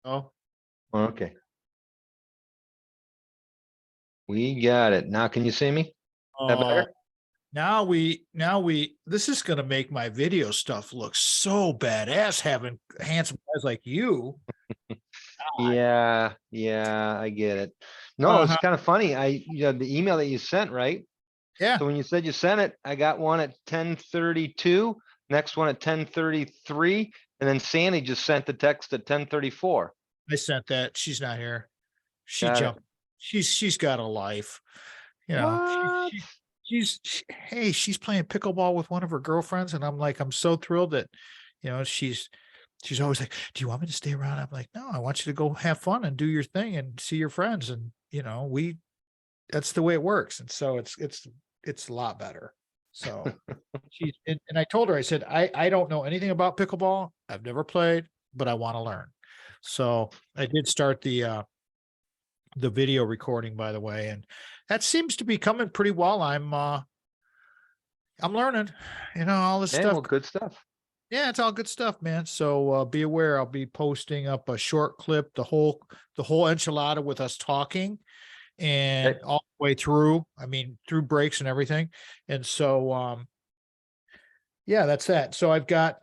Oh, Okay. We got it. Now, can you see me? That better? now this is going to make my video stuff look so badass having handsome guys like you. Yeah, I get it. No, it's Uh-huh. kind of funny. The email that you sent, right? Yeah, So when you said you sent it, I got one at 10:32, next one at 10:33, and then Sandy just sent the text at 10:34. I sent that. She's not here. She Got it. jumped. She's got a life. You know, What? hey, she's playing pickleball with one of her girlfriends, and I'm so thrilled that, she's always like, "Do you want me to stay around?" I'm like, "No, I want you to go have fun and do your thing and see your friends." And that's the way it works. And so it's a lot better. So and I told her, I said, I don't know anything about pickleball. I've never played, but I want to learn. So I did start the video recording, by the way, and that seems to be coming pretty well. I'm learning, all this Hey, stuff. well, good stuff. Yeah, it's all good stuff, man. So be aware, I'll be posting up a short clip, the whole enchilada with us talking and Okay. all the way through. I mean, through breaks and everything. And so yeah, that's that. So I've got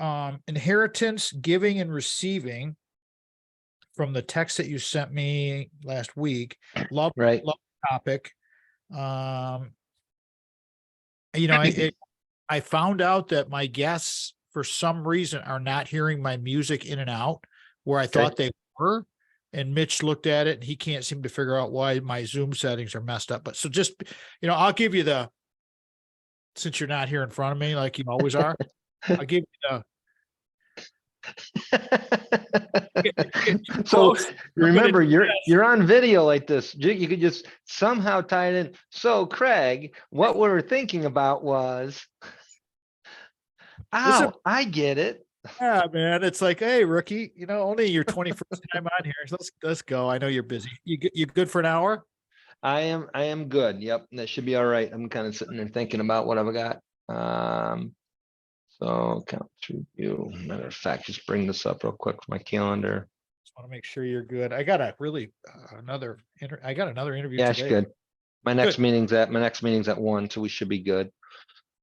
inheritance, giving, and receiving from the text that you sent me last week. Love Right. topic. Um, I found out that my guests, for some reason, are not hearing my music in and out where I thought they were. And Mitch looked at it and he can't seem to figure out why my Zoom settings are messed up. But so just, I'll give you since you're not here in front of me, like you always are, I'll give you So remember, you're on video like this. You could just somehow tie it in. So Craig, what we were thinking about was, I get it. Yeah, man. It's like, hey, rookie, only your 21st time on here. So let's go. I know you're busy. You good for an hour? I am good. Yep, that should be all right. I'm kind of sitting there thinking about what I've got. So count review. Matter of fact, just bring this up real quick for my calendar. Just want to make sure you're good. I got another interview Yeah, today. it's good. My next meeting's at 1, so we should be good.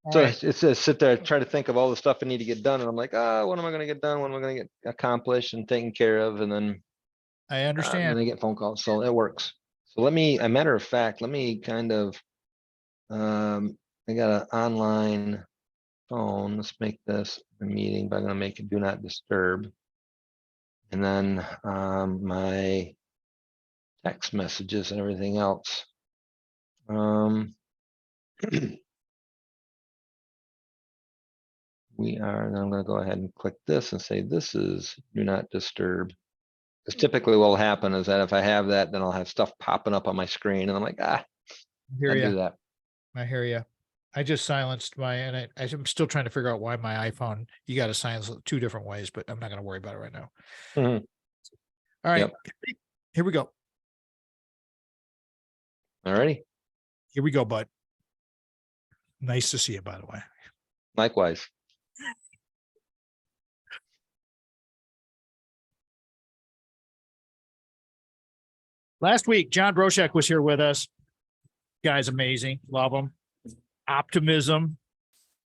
All So right. it says sit there, try to think of all the stuff I need to get done, and I'm like, what am I going to get done? What am I going to get accomplished and taken care of? And then I understand. then I get phone calls, so it works. So a matter of fact, let me kind of, I got an online phone. Let's make this a meeting, but I'm going to make it do not disturb. And then my text messages and everything else. I'm going to go ahead and click this and say, this is do not disturb. Because typically what will happen is that if I have that, then I'll have stuff popping up on my screen and I'm like, I hear do you. that. I hear you. I just silenced and I'm still trying to figure out why my iPhone, you got to silence it 2 different ways, but I'm not going to worry about it right now. Mhm. All right. Yep. Here we go. All righty. Here we go, bud. Nice to see you, by the way. Likewise. Last week, John Broshek was here with us. Guy's amazing. Love him. Optimism.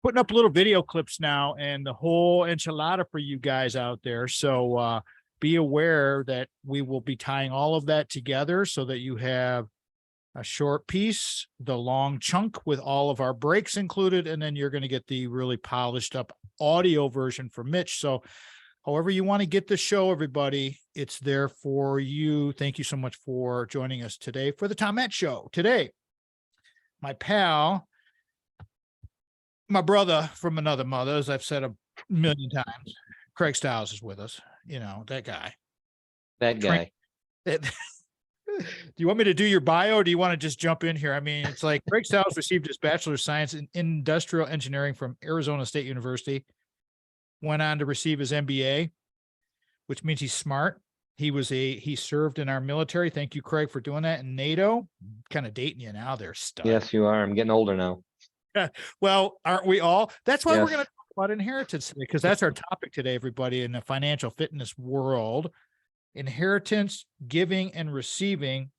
Putting up little video clips now and the whole enchilada for you guys out there. So be aware that we will be tying all of that together so that you have a short piece, the long chunk with all of our breaks included, and then you're going to get the really polished up audio version for Mitch. So however you want to get the show, everybody, it's there for you. Thank you so much for joining us today for the Tomette Show. Today, my pal, my brother from another mother, as I've said a million times, Craig Stiles is with us. That guy. That guy. Do you want me to do your bio or do you want to just jump in here? I mean, it's like Craig Stiles received his Bachelor of Science in Industrial Engineering from Arizona State University, went on to receive his MBA, which means he's smart. He served in our military. Thank you, Craig, for doing that. In NATO, kind of dating you now there, stud. Yes, you are. I'm getting older now. Well, aren't we all? That's why Yes. we're going to talk about inheritance today, because that's our topic today, everybody, in the financial fitness world. inheritance, giving, and receiving.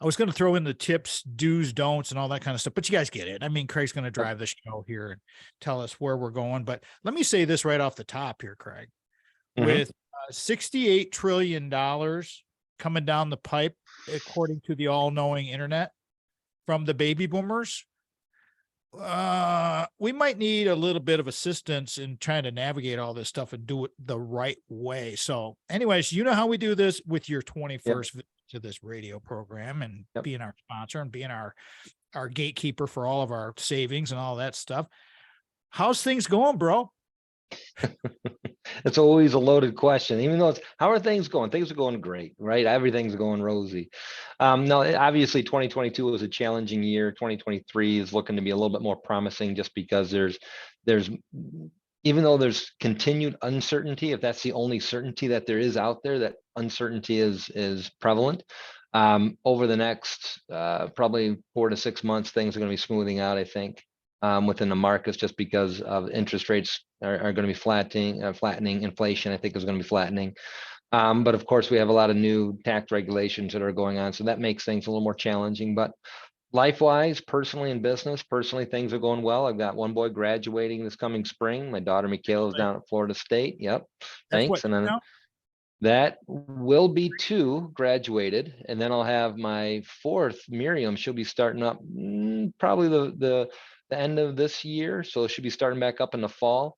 I was going to throw in the tips, do's, don'ts, and all that kind of stuff, but you guys get it. I mean, Craig's going to drive the show here and tell us where we're going. But let me say this right off the top here, Craig. With $68 trillion coming down the pipe, according to the all-knowing internet from the baby boomers, we might need a little bit of assistance in trying to navigate all this stuff and do it the right way. So anyways, you know how we do this with your 21st visit to this radio program and being our sponsor and being our gatekeeper for all of our savings and all that stuff. How's things going, bro? It's always a loaded question, even though it's, how are things going? Things are going great, right? Everything's going rosy. No, obviously 2022 was a challenging year. 2023 is looking to be a little bit more promising just because there's even though there's continued uncertainty, if that's the only certainty that there is out there, that uncertainty is prevalent. Over the next probably 4 to 6 months, things are going to be smoothing out, I think. Within the markets, just because of interest rates are going to be flattening. Inflation, I think, is going to be flattening. But of course, we have a lot of new tax regulations that are going on, so that makes things a little more challenging. But life-wise, personally and business, things are going well. I've got one boy graduating this coming spring. My daughter Michaela is down at Florida State. Yep, thanks. And then that will be 2 graduated, and then I'll have my 4th, Miriam. She'll be starting up probably the end of this year, so she'll be starting back up in the fall.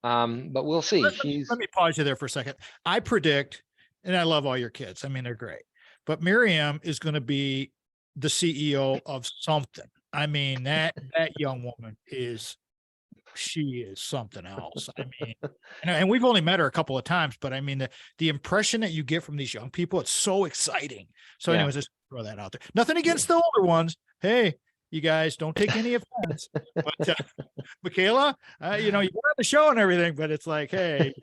But we'll see. Let me pause you there for a second. I predict, and I love all your kids. I mean, they're great, but Miriam is going to be the CEO of something. I mean, that young woman she is something else. I mean, and we've only met her a couple of times, but I mean, the impression that you get from these young people, it's so exciting. So anyways, just throw that out there. Nothing against the older ones. Hey, you guys don't take any offense, but Michaela, you know, you got on the show and everything, but it's like, hey,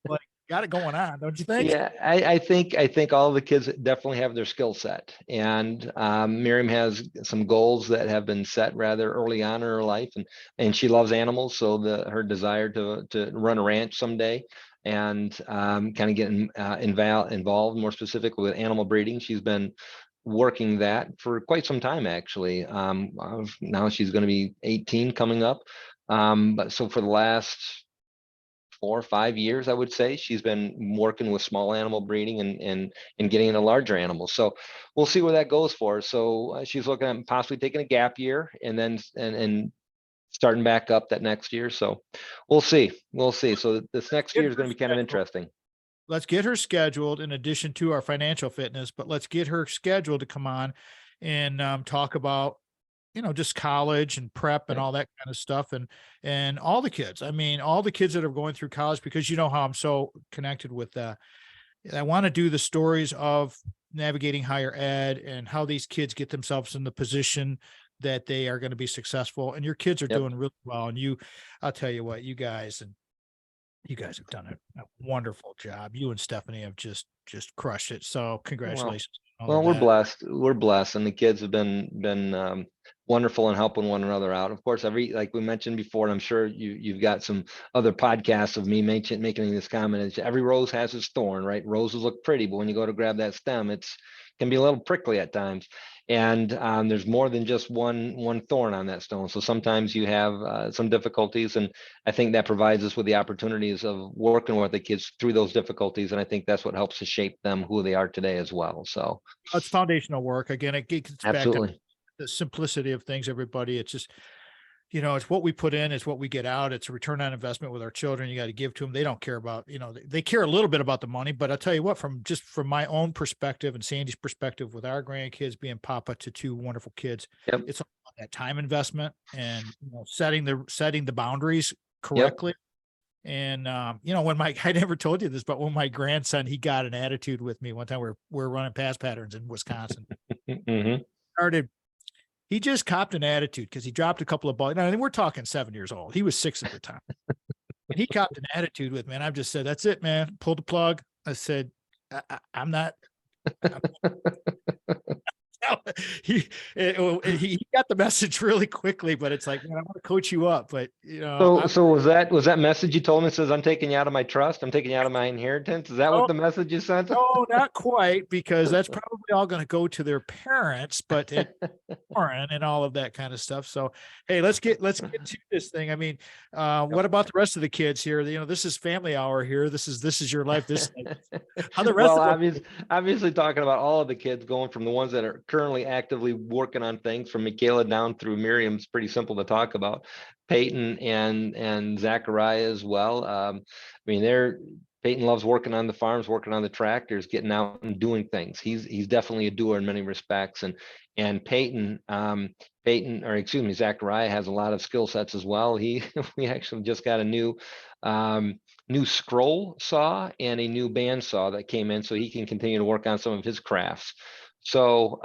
like, got it going on, don't you think? Yeah, I think all the kids definitely have their skill set, and Miriam has some goals that have been set rather early on in her life, and she loves animals, so her desire to run a ranch someday and kind of get involved more specifically with animal breeding. She's been working that for quite some time, actually. Now she's going to be 18 coming up, but so for the last 4 or 5 years, I would say, she's been working with small animal breeding and getting into larger animals. So we'll see where that goes for her. So she's looking at possibly taking a gap year and then starting back up that next year. So we'll see. So this next year is going to be kind of interesting. Let's get her scheduled in addition to our financial fitness, but let's get her scheduled to come on and talk about, you know, just college and prep and all that kind of stuff. And all the kids, I mean, all the kids that are going through college, because you know how I'm so connected with that. I want to do the stories of navigating higher ed and how these kids get themselves in the position that they are going to be successful. And your kids are doing really well. And I'll tell you what, you guys have done a wonderful job. You and Stephanie have just crushed it. So congratulations. Well, we're blessed. We're blessed, and the kids have been wonderful in helping one another out. Of course, like we mentioned before, and I'm sure you've got some other podcasts of me making this comment. Is every rose has its thorn, right? Roses look pretty, but when you go to grab that stem, can be a little prickly at times. And there's more than just one thorn on that stone. So sometimes you have some difficulties, and I think that provides us with the opportunities of working with the kids through those difficulties. And I think that's what helps to shape them who they are today as well. So it's foundational work. Again, it gets absolutely back to the simplicity of things, everybody. It's just, you know, it's what we put in, it's what we get out. It's a return on investment with our children. You got to give to them. They don't care about, you know, they care a little bit about the money, but I'll tell you what, from my own perspective and Sandy's perspective with our grandkids being papa to 2 wonderful kids, it's all about that time investment and, you know, setting the boundaries correctly. And, you know, I never told you this, but when my grandson, he got an attitude with me one time, we're running pass patterns in Wisconsin. He just copped an attitude because he dropped a couple of balls. Now, we're talking 7 years old. He was 6 at the time. And he copped an attitude with me. And I've just said, that's it, man. Pulled the plug. I said, I'm not he got the message really quickly, but it's like, man, I want to coach you up, but So was that message you told me says I'm taking you out of my trust? I'm taking you out of my inheritance? Is that what the message you sent? no, not quite, because that's probably all going to go to their parents, but it's foreign and all of that kind of stuff. So, hey, let's get to this thing. I mean, what about the rest of the kids here? This is family hour here. This is your life. How the rest Well, of them. obviously talking about all of the kids, going from the ones that are currently actively working on things, from Michaela down through Miriam's pretty simple to talk about. Peyton and Zachariah as well. I mean, Peyton loves working on the farms, working on the tractors, getting out and doing things. He's definitely a doer in many respects. And Peyton, or excuse me, Zachariah has a lot of skill sets as well. We actually just got a new scroll saw and a new band saw that came in, so he can continue to work on some of his crafts. So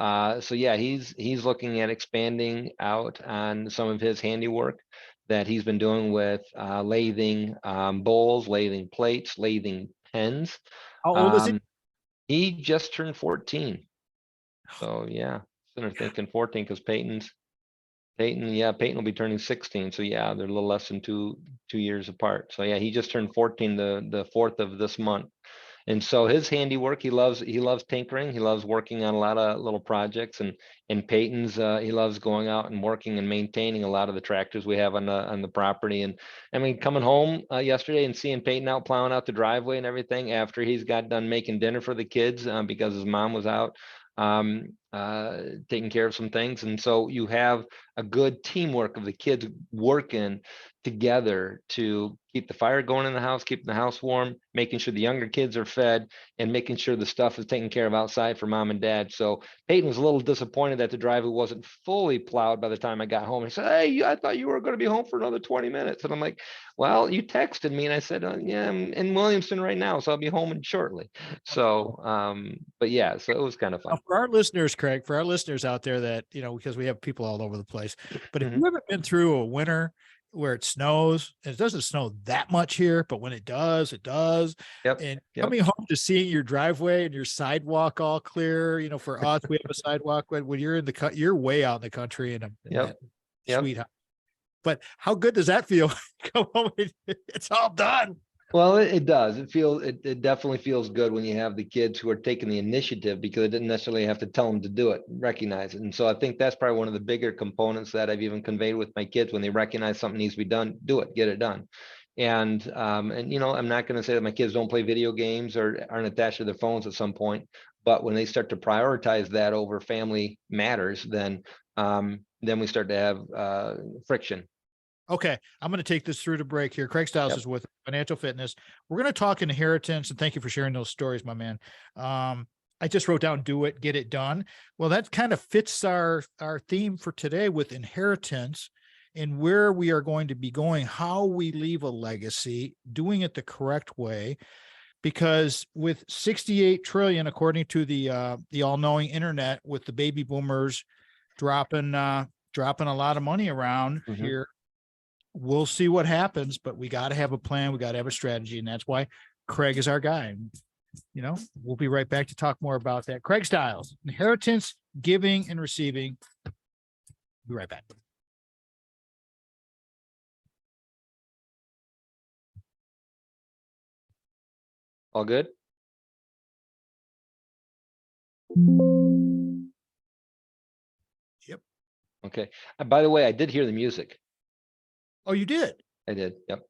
yeah, he's looking at expanding out on some of his handiwork that he's been doing with lathing bowls, lathing plates, lathing pens. How old is he? He just turned 14. So yeah, sitting there thinking 14 because Peyton will be turning 16. So yeah, they're a little less than two years apart. So yeah, he just turned 14 the 4th of this month. And so his handiwork, he loves tinkering. He loves working on a lot of little projects, and Peyton's he loves going out and working and maintaining a lot of the tractors we have on the property. And I mean, coming home yesterday and seeing Peyton out plowing out the driveway and everything after he's got done making dinner for the kids because his mom was out taking care of some things. And so you have a good teamwork of the kids working together to keep the fire going in the house, keeping the house warm, making sure the younger kids are fed, and making sure the stuff is taken care of outside for mom and dad. So Peyton was a little disappointed that the driveway wasn't fully plowed by the time I got home. He said, "Hey, I thought you were going to be home for another 20 minutes." And I'm like, "Well, you texted me." And I said, "Yeah, I'm in Williamston right now, so I'll be home shortly." So, but yeah, so it was kind of fun. Now, for our listeners, Craig, for our listeners out there that, because we have people all over the place, but if you haven't been through a winter where it snows, and it doesn't snow that much here, but when it does, it does. Yep. And coming home to seeing your driveway and your sidewalk all clear, for us, we have a sidewalk, but when you're you're way out in the country and sweet house. But how good does that feel? Come home, it's all done. Well, it does. It definitely feels good when you have the kids who are taking the initiative, because it didn't necessarily have to tell them to do it, recognize it. And so I think that's probably one of the bigger components that I've even conveyed with my kids. When they recognize something needs to be done, do it, get it done. And I'm not going to say that my kids don't play video games or aren't attached to their phones at some point, but when they start to prioritize that over family matters, then we start to have friction. Okay, I'm going to take this through to break here. Craig Stiles is with Financial Fitness. We're going to talk inheritance, and thank you for sharing those stories, my man. I just wrote down "do it, get it done." Well, that kind of fits our theme for today with inheritance and where we are going to be going, how we leave a legacy, doing it the correct way. Because with 68 trillion, according to the all-knowing internet, with the baby boomers dropping a lot of money around here. We'll see what happens, but we got to have a plan. We got to have a strategy. And that's why Craig is our guy. We'll be right back to talk more about that. Craig Stiles, inheritance, giving, and receiving. Be right back. All good? Yep. Okay. By the way, I did hear the music. Oh, you did? I did. Yep.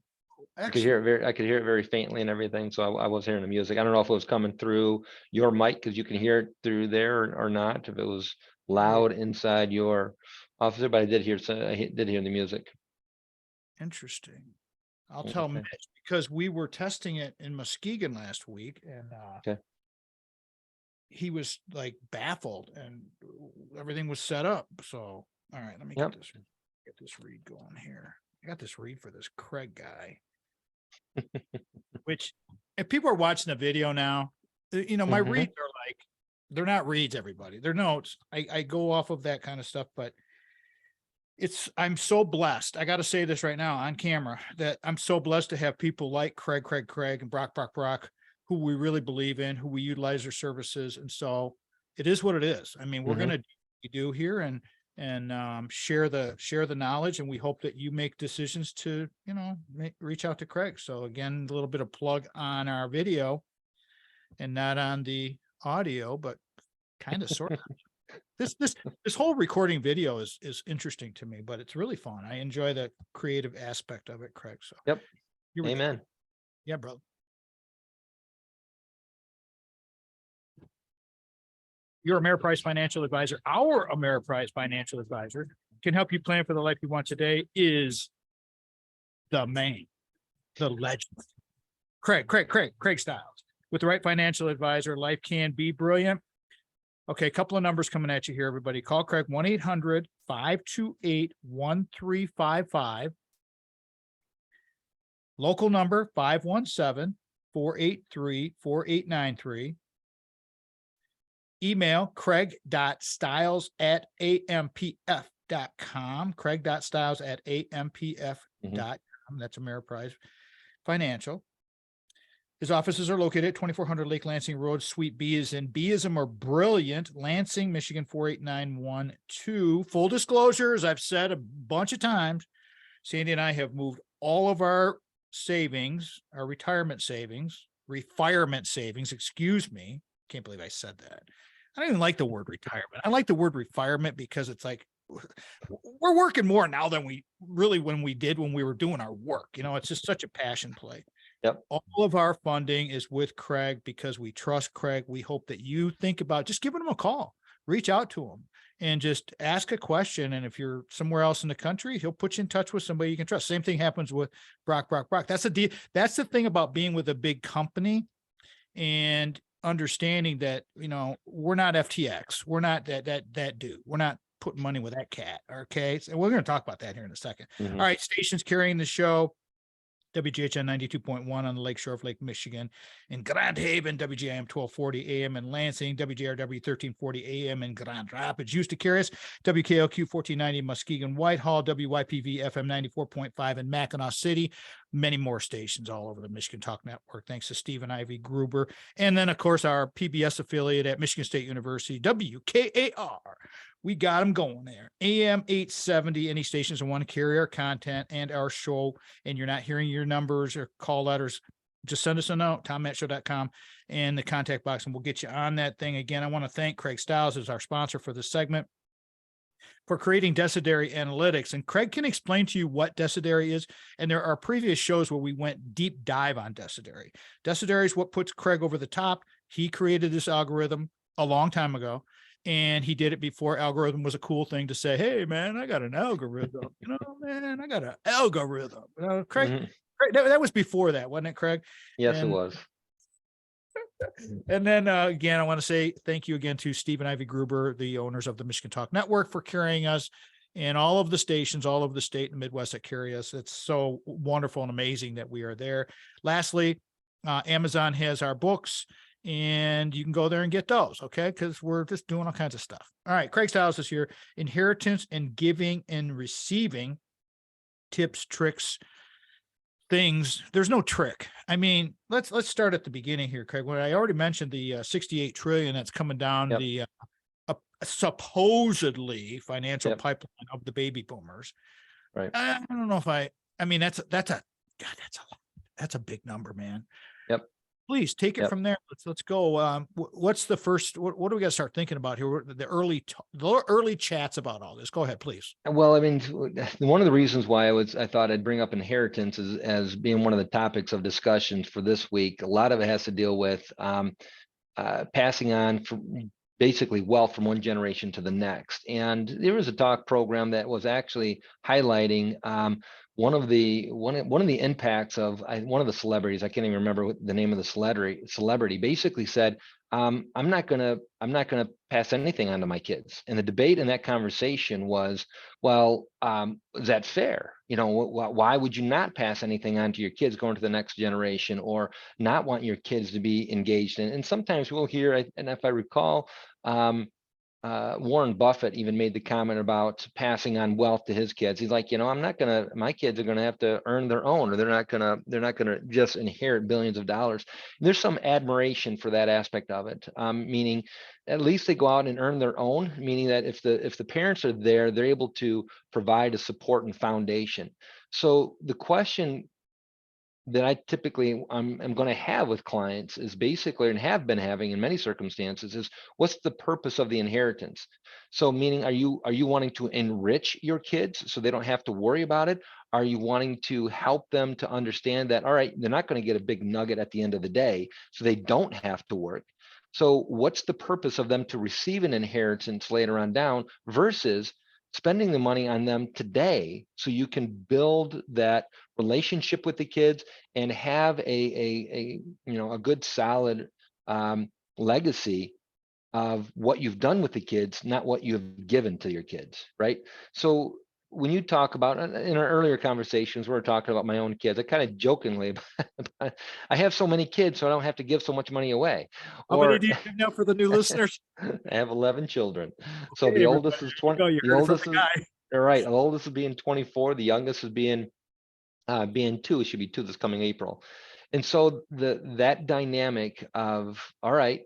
Excellent. I could hear it very faintly and everything. So I was hearing the music. I don't know if it was coming through your mic, because you can hear it through there or not, if it was loud inside your office, but I did hear the music. Interesting. I'll tell Mitch, because we were testing it in Muskegon last week, and he was like baffled, and everything was set up. So, all right, let me get this read going here. I got this read for this Craig guy, which if people are watching the video now, my reads are like, they're not reads, everybody. They're notes. I go off of that kind of stuff, but I'm so blessed. I got to say this right now on camera, that I'm so blessed to have people like Craig, and Brock, who we really believe in, who we utilize their services. And so it is what it is. I mean, we're going to do you do here and share the knowledge. And we hope that you make decisions to, reach out to Craig. So again, a little bit of plug on our video and not on the audio, but kind of sort of. This whole recording video is interesting to me, but it's really fun. I enjoy the creative aspect of it, Craig. So Yep. here we go. Amen. Yeah, bro. Your Ameriprise financial advisor, our Ameriprise financial advisor, can help you plan for the life you want today is the man, the legend, Craig Stiles. With the right financial advisor, life can be brilliant. Okay, a couple of numbers coming at you here, everybody. Call Craig 1-800-528-1355. Local number 517-483-4893. Email craig.stiles@ampf.com. craig.stiles@ampf.com. That's Ameriprise Financial. His offices are located at 2400 Lake Lansing Road, Suite B is in Bism or Brilliant, Lansing, Michigan 48912. Full disclosure, as I've said a bunch of times, Sandy and I have moved all of our savings, our refirement savings, excuse me. Can't believe I said that. I don't even like the word retirement. I like the word refirement because it's like we're working more now than we really when we were doing our work. It's just such a passion play. Yep. All of our funding is with Craig because we trust Craig. We hope that you think about just giving him a call, reach out to him and just ask a question. And if you're somewhere else in the country, he'll put you in touch with somebody you can trust. Same thing happens with Brock. That's the thing about being with a big company and understanding that, we're not FTX. We're not that dude. We're not putting money with that cat. Okay. So we're going to talk about that here in a second. Mhm. All right. Stations carrying the show. WGHN 92.1 on the Lakeshore of Lake Michigan. In Grand Haven, WGIM 1240 AM in Lansing, WJRW 1340 AM in Grand Rapids. Used to carry us, WKLQ 1490 Muskegon, Whitehall, WYPV FM 94.5 in Mackinac City. Many more stations all over the Michigan Talk Network. Thanks to Stephen Ivy Gruber. And then, of course, our PBS affiliate at Michigan State University, WKAR. We got them going there. AM 870, any stations that want to carry our content and our show, and you're not hearing your numbers or call letters, just send us a note, tom@show.com and the contact box, and we'll get you on that thing. Again, I want to thank Craig Stiles as our sponsor for this segment for creating Decideri Analytics. And Craig can explain to you what Decideri is. And there are previous shows where we went deep dive on Decideri. Decideri is what puts Craig over the top. He created this algorithm a long time ago. And he did it before algorithm was a cool thing to say, hey, man, I got an algorithm. Man, I got an algorithm. Craig, Mhm. Craig that was before that, wasn't it, Craig? Yes, it was. And then again, I want to say thank you again to Stephen Ivy Gruber, the owners of the Michigan Talk Network, for carrying us and all of the stations all over the state and Midwest that carry us. It's so wonderful and amazing that we are there. Lastly, Amazon has our books. And you can go there and get those, okay? Because we're just doing all kinds of stuff. All right, Craig Stiles is here. Inheritance and giving and receiving tips, tricks, things. There's no trick. I mean, let's start at the beginning here, Craig. When I already mentioned the 68 trillion that's coming down Yep. the supposedly financial Yep. pipeline of the baby boomers. Right. I don't know if I mean that's a big number, man. Yep. Please take it Yep. from there. Let's go. What's the first? What do we got to start thinking about here? The early chats about all this. Go ahead, please. Well, I mean, one of the reasons why I thought I'd bring up inheritance as being one of the topics of discussions for this week. A lot of it has to deal with passing on from basically wealth from one generation to the next. And there was a talk program that was actually highlighting one of the impacts of one of the celebrities. I can't even remember what the name of the celebrity basically said, I'm not gonna pass anything on to my kids. And the debate in that conversation was, well, is that fair? Why would you not pass anything on to your kids going to the next generation, or not want your kids to be engaged in? And sometimes we'll hear, and if I recall, Warren Buffett even made the comment about passing on wealth to his kids. He's like, my kids are gonna have to earn their own, or they're not gonna just inherit billions of dollars. And there's some admiration for that aspect of it, meaning at least they go out and earn their own, meaning that if the parents are there, they're able to provide a support and foundation. So the question that I typically I'm going to have with clients is basically, and have been having in many circumstances, is what's the purpose of the inheritance? So meaning, are you wanting to enrich your kids so they don't have to worry about it? Are you wanting to help them to understand that, all right, they're not going to get a big nugget at the end of the day, so they don't have to work? So what's the purpose of them to receive an inheritance later on down versus spending the money on them today so you can build that relationship with the kids and have a good solid legacy of what you've done with the kids, not what you've given to your kids, right? So when you talk about, in our earlier conversations, we were talking about my own kids. I kind of jokingly, I have so many kids, so I don't have to give so much money away. How many Or do you have now for the new listeners? I have 11 children. So Okay, the everybody, oldest is there you 20. go. You The heard it from oldest the is, guy. all right. The oldest is being 24. The youngest is being 2. It should be 2 this coming April. And so that dynamic of, all right,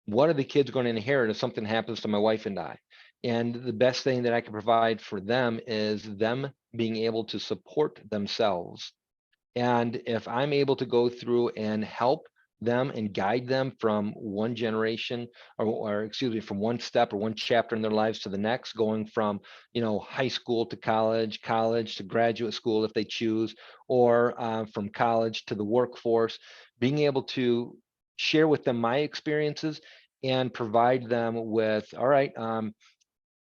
what are the kids going to inherit if something happens to my wife and I? And the best thing that I can provide for them is them being able to support themselves. And if I'm able to go through and help them and guide them from one generation, or excuse me, from one step or one chapter in their lives to the next, going from, high school to college, college to graduate school if they choose, or from college to the workforce, being able to share with them my experiences and provide them with, all right,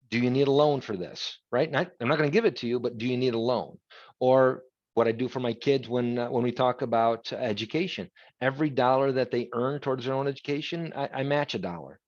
do you need a loan for this? Right? I'm not going to give it to you, but do you need a loan? Or what I do for my kids when we talk about education, every dollar that they earn towards their own education, I match a dollar.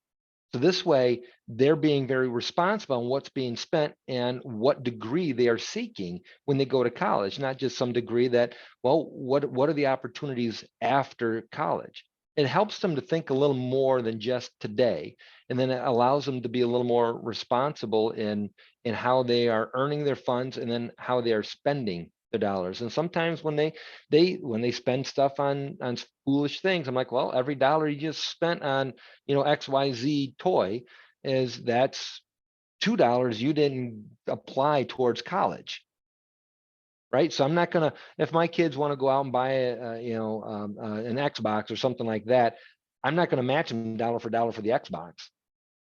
So this way, they're being very responsible on what's being spent and what degree they are seeking when they go to college, not just some degree that, well, what are the opportunities after college? It helps them to think a little more than just today, and then it allows them to be a little more responsible in how they are earning their funds and then how they are spending the dollars. And sometimes when they spend stuff on foolish things, I'm like, well, every dollar you just spent on XYZ toy that's $2 you didn't apply towards college, right? So I'm not gonna, if my kids want to go out and buy an Xbox or something like that, I'm not gonna match them dollar for dollar for the Xbox.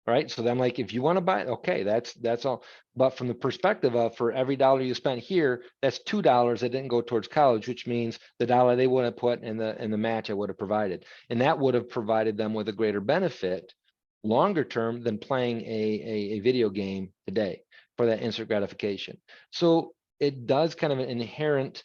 Right. So then, like, if you want to buy it, okay, that's all. But from the perspective of, for every dollar you spent here, that's $2 that didn't go towards college, which means the dollar they would have put in the match I would have provided. And that would have provided them with a greater benefit longer term than playing a video game today for that instant gratification. So it does kind of an inherent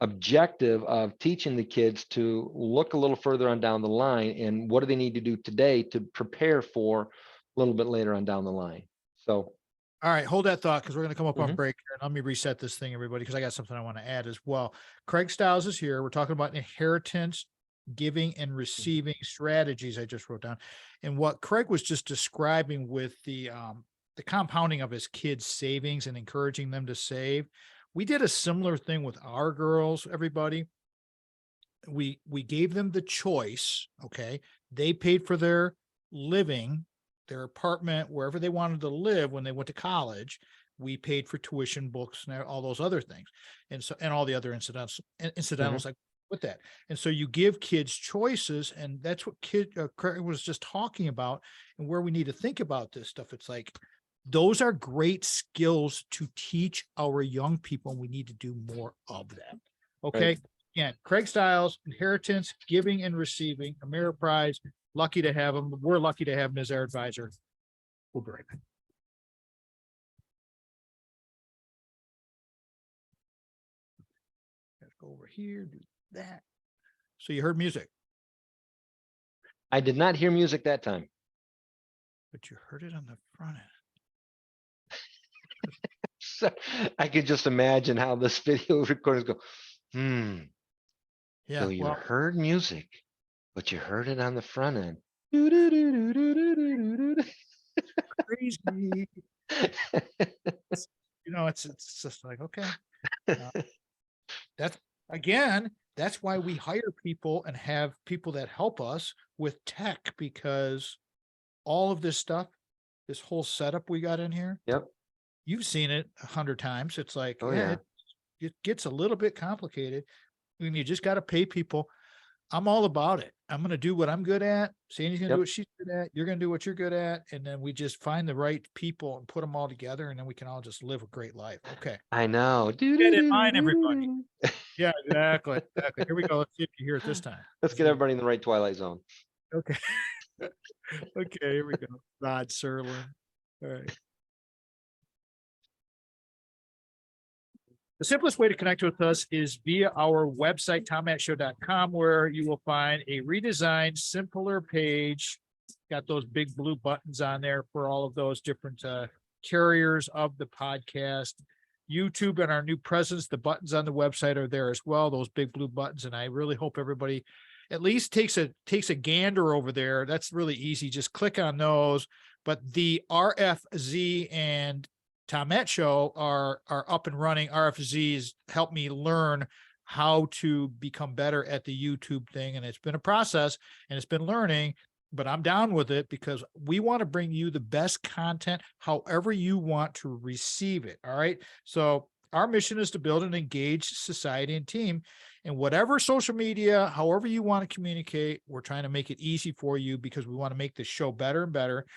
objective of teaching the kids to look a little further on down the line and what do they need to do today to prepare for a little bit later on down the line. So All right, hold that thought because we're going to come up on Mhm. break here. And let me reset this thing, everybody, because I got something I want to add as well. Craig Stiles is here. We're talking about inheritance, giving, and receiving strategies. I just wrote down, and what Craig was just describing with the compounding of his kids' savings and encouraging them to save. We did a similar thing with our girls. Everybody, we gave them the choice. Okay, they paid for their living, their apartment, wherever they wanted to live when they went to college. We paid for tuition, books, and all those other things, and all the other incidentals like with that. And so you give kids choices, and that's what Craig was just talking about, and where we need to think about this stuff. It's like those are great skills to teach our young people, and we need to do more of them. Okay. Right. Again, Craig Stiles, inheritance, giving and receiving, Ameriprise. Lucky to have him. We're lucky to have him as our advisor. We'll be right back. Let's go over here, do that. So you heard music, I did not hear music that time. but you heard it on the front end. So I could just imagine how this video recordings go. Yeah. So you heard music, but you heard it on the front end. Crazy. It's just like, okay. Uh, That's again, that's why we hire people and have people that help us with tech, because all of this stuff, this whole setup we got in here, Yep. you've seen it 100 times. It's like, Oh, yeah, yeah. it gets a little bit complicated and you just got to pay people. I'm all about it. I'm going to do what I'm good at. Sandy's going to do Yep. what she's good at. You're going to do what you're good at. And then we just find the right people and put them all together. And then we can all just live a great life. Okay. I know. Get in mind, everybody. Yeah, exactly. Exactly. Here we go. Let's see if you hear it this time. Let's get everybody in the right Twilight Zone. Okay. Okay, here we go. Rod Serling. All right. The simplest way to connect with us is via our website, tommattshow.com, where you will find a redesigned, simpler page. Got those big blue buttons on there for all of those different carriers of the podcast. YouTube and our new presence, the buttons on the website are there as well, those big blue buttons. And I really hope everybody at least takes a gander over there. That's really easy. Just click on those. But the RFZ and Tom Matt Show are up and running. RFZs helped me learn how to become better at the YouTube thing. And it's been a process and it's been learning, but I'm down with it because we want to bring you the best content, however you want to receive it. All right. So our mission is to build an engaged society and team, and whatever social media, however you want to communicate, we're trying to make it easy for you because we want to make this show better and better.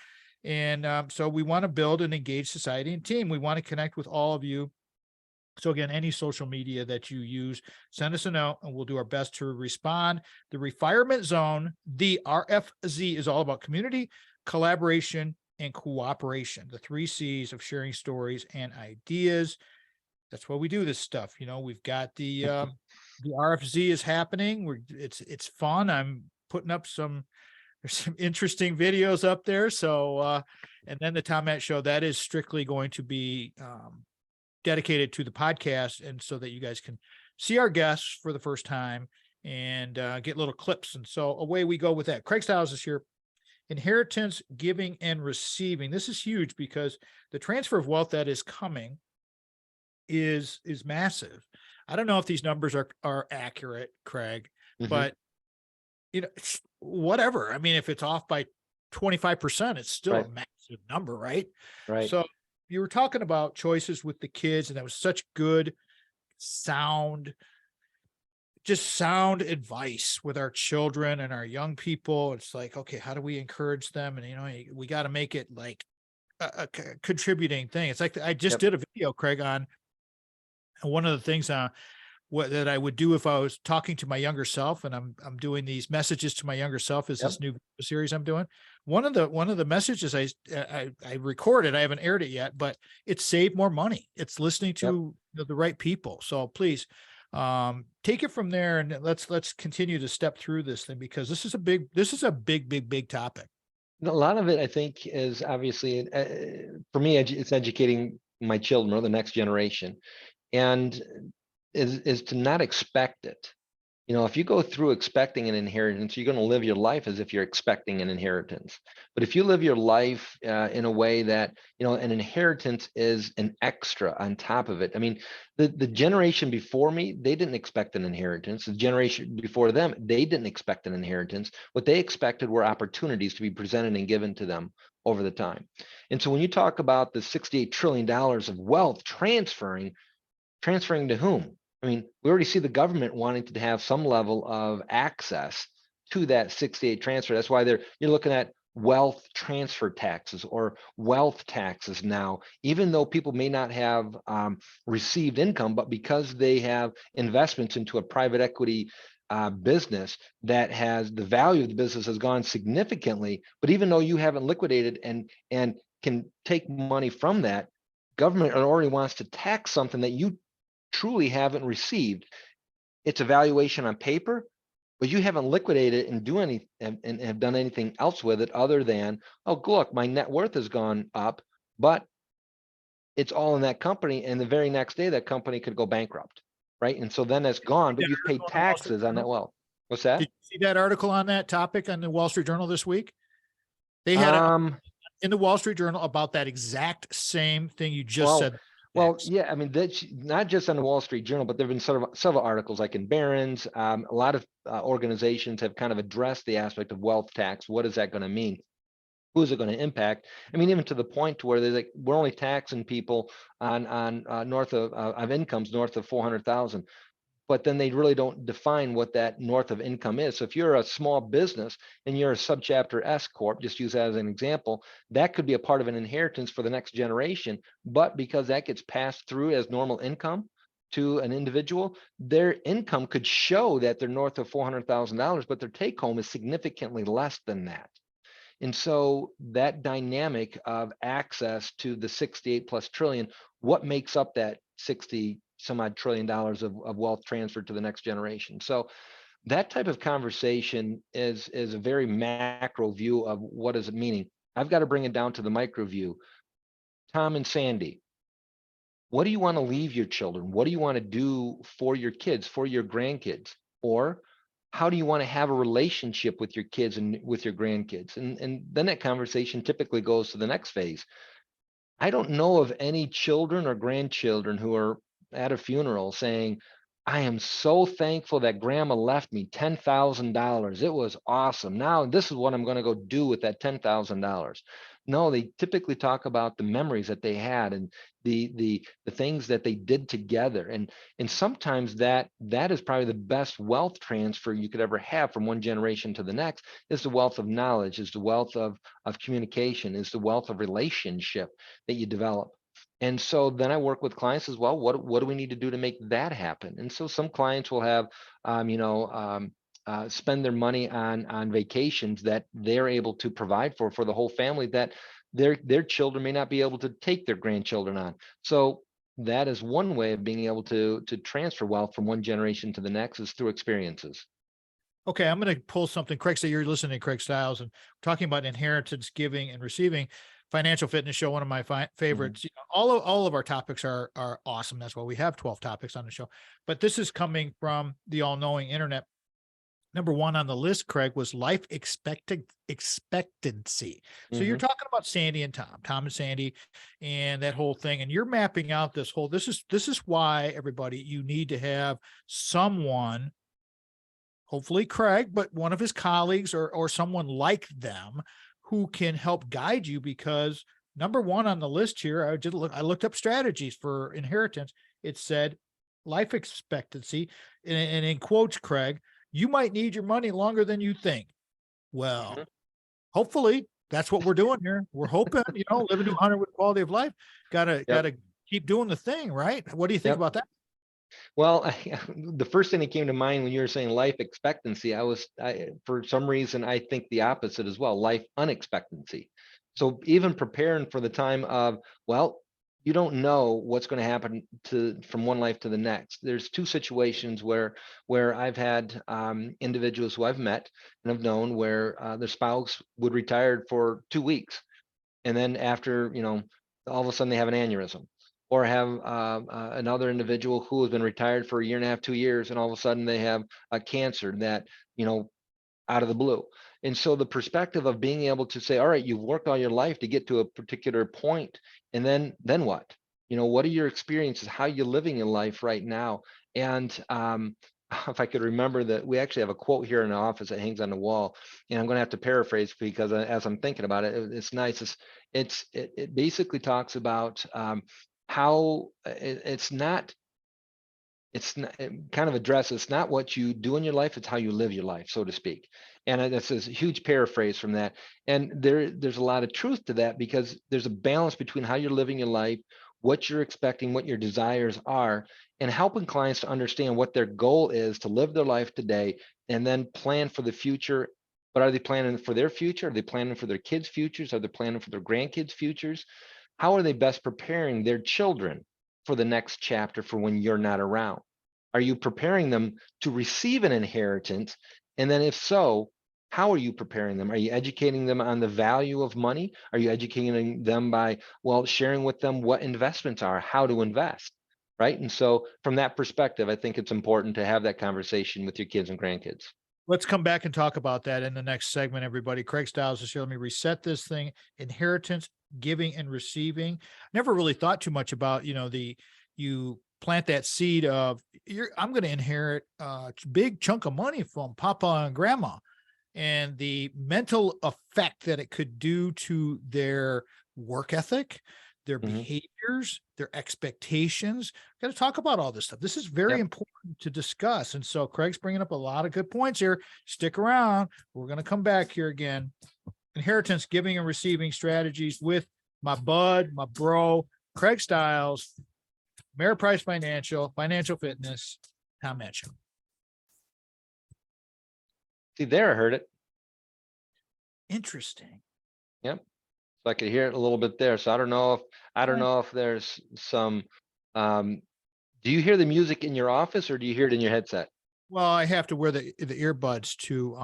And so we want to build an engaged society and team. We want to connect with all of you. So again, any social media that you use, send us a note and we'll do our best to respond. The Refirement Zone, the RFZ, is all about community, collaboration, and cooperation. The 3 C's of sharing stories and ideas. That's why we do this stuff. We've got the RFZ is happening. It's fun. I'm putting up there's some interesting videos up there. So, and then the Tom Matt Show, that is strictly going to be dedicated to the podcast. And so that you guys can see our guests for the first time and get little clips. And so away we go with that. Craig Stiles is here. Inheritance, giving, and receiving. This is huge because the transfer of wealth that is coming is massive. I don't know if these numbers are accurate, Craig, but it's whatever. I mean, if it's off by 25%, it's still a massive number, right? Right. So you were talking about choices with the kids, and that was such good, sound advice with our children and our young people. It's like, okay, how do we encourage them? And, we got to make it like a contributing thing. It's like I just did a video, Craig, on one of the things that I would do if I was talking to my younger self, and I'm doing these messages to my younger self is this new series I'm doing. One of the messages I recorded, I haven't aired it yet, but it's save more money. It's listening to the right people. So please take it from there, and let's continue to step through this thing because this is a big topic. A lot of it, I think, is obviously for me, it's educating my children or the next generation, and is to not expect it. If you go through expecting an inheritance, you're going to live your life as if you're expecting an inheritance. But if you live your life in a way that, an inheritance is an extra on top of it. I mean, the generation before me, they didn't expect an inheritance. The generation before them, they didn't expect an inheritance. What they expected were opportunities to be presented and given to them over the time. And so when you talk about the $68 trillion of wealth transferring to whom? I mean, we already see the government wanting to have some level of access to that 68 transfer. That's why you're looking at wealth transfer taxes or wealth taxes now, even though people may not have received income, but because they have investments into a private equity business that has the value of the business has gone significantly. But even though you haven't liquidated and can take money from that, government already wants to tax something that you truly haven't received. It's a valuation on paper, but you haven't liquidated it and have done anything else with it other than, oh, look, my net worth has gone up, but it's all in that company. And the very next day, that company could go bankrupt, right? And so then it's gone, but you've paid taxes on that wealth. What's that? Did you see that article on that topic on the Wall Street Journal this week? They had in the Wall Street Journal about that exact same thing you just well, said. well, next. yeah, I mean, that's not just on the Wall Street Journal, but there've been sort of several articles like in Barron's. A lot of organizations have kind of addressed the aspect of wealth tax. What is that going to mean? Who is it going to impact? I mean, even to the point to where they're like, we're only taxing people on north of incomes north of 400,000. But then they really don't define what that north of income is. So if you're a small business and you're a subchapter S corp, just use that as an example, that could be a part of an inheritance for the next generation. But because that gets passed through as normal income to an individual, their income could show that they're north of $400,000, but their take home is significantly less than that. And so that dynamic of access to the 68 plus trillion, what makes up that 60 some odd $1 trillion of wealth transferred to the next generation? So that type of conversation is a very macro view of what is it meaning. I've got to bring it down to the micro view. Tom and Sandy, what do you want to leave your children? What do you want to do for your kids, for your grandkids? Or how do you want to have a relationship with your kids and with your grandkids? And then that conversation typically goes to the next phase. I don't know of any children or grandchildren who are at a funeral saying, I am so thankful that grandma left me $10,000. It was awesome. Now this is what I'm going to go do with that $10,000. No, they typically talk about the memories that they had and the things that they did together. And sometimes that is probably the best wealth transfer you could ever have from one generation to the next, is the wealth of knowledge, is the wealth of communication, is the wealth of relationship that you develop. And so then I work with clients as well. What do we need to do to make that happen? And so some clients will have, spend their money on vacations that they're able to provide for the whole family that their children may not be able to take their grandchildren on. So that is one way of being able to transfer wealth from one generation to the next, is through experiences. Okay, I'm going to pull something. Craig, say you're listening to Craig Stiles and talking about inheritance, giving, and receiving. Financial Fitness Show, one of my favorites. You know, all of our topics are awesome. That's why we have 12 topics on the show. But this is coming from the all-knowing internet. Number one on the list, Craig, was life expectancy. So you're talking about Sandy and Tom and Sandy, and that whole thing, and you're mapping out this whole. This is why, everybody, you need to have someone, hopefully Craig, but one of his colleagues or someone like them, who can help guide you, because number one on the list here, I looked up strategies for inheritance. It said life expectancy, and in quotes, Craig, you might need your money longer than you think. Well, hopefully that's what we're doing here. We're hoping, living to 100 with quality of life. Gotta keep doing the thing, right? What do you think about that? Well, the first thing that came to mind when you were saying life expectancy, for some reason, I think the opposite as well, life unexpectancy. So even preparing for the time of, well, you don't know what's going to happen from one life to the next. There's two situations where I've had individuals who I've met and have known where their spouse would retire for 2 weeks. And then after, all of a sudden they have an aneurysm. Or have another individual who has been retired for 1.5 years, 2 years, and all of a sudden they have a cancer that, out of the blue. And so the perspective of being able to say, all right, you've worked all your life to get to a particular point, and then what? What are your experiences? How are you living your life right now? And if I could remember that, we actually have a quote here in the office that hangs on the wall, and I'm going to have to paraphrase because as I'm thinking about it, it's nice. It basically talks about how it's not it kind of addresses, it's not what you do in your life, it's how you live your life, so to speak. And that's a huge paraphrase from that. And there's a lot of truth to that, because there's a balance between how you're living your life, what you're expecting, what your desires are, and helping clients to understand what their goal is to live their life today and then plan for the future. But are they planning for their future? Are they planning for their kids' futures? Are they planning for their grandkids' futures? How are they best preparing their children for the next chapter, for when you're not around? Are you preparing them to receive an inheritance? And then if so, how are you preparing them? Are you educating them on the value of money? Are you educating them by, sharing with them what investments are, how to invest, right? And so from that perspective, I think it's important to have that conversation with your kids and grandkids. Let's come back and talk about that in the next segment, everybody. Craig Stiles is here. Let me reset this thing. Inheritance, giving and receiving. Never really thought too much about, you plant that seed of I'm going to inherit a big chunk of money from Papa and Grandma, and the mental effect that it could do to their work ethic, their behaviors, their expectations. Got to talk about all this stuff. This is very important to discuss. And so Craig's bringing up a lot of good points here. Stick around. We're going to come back here again. Inheritance, giving and receiving strategies with my bud, my bro, Craig Stiles, Ameriprise Financial Fitness, Tom Mitchell. See there, I heard it. Interesting. Yep. So I could hear it a little bit there. So I don't know if there's some, do you hear the music in your office or do you hear it in your headset? Well, I have to wear the earbuds to,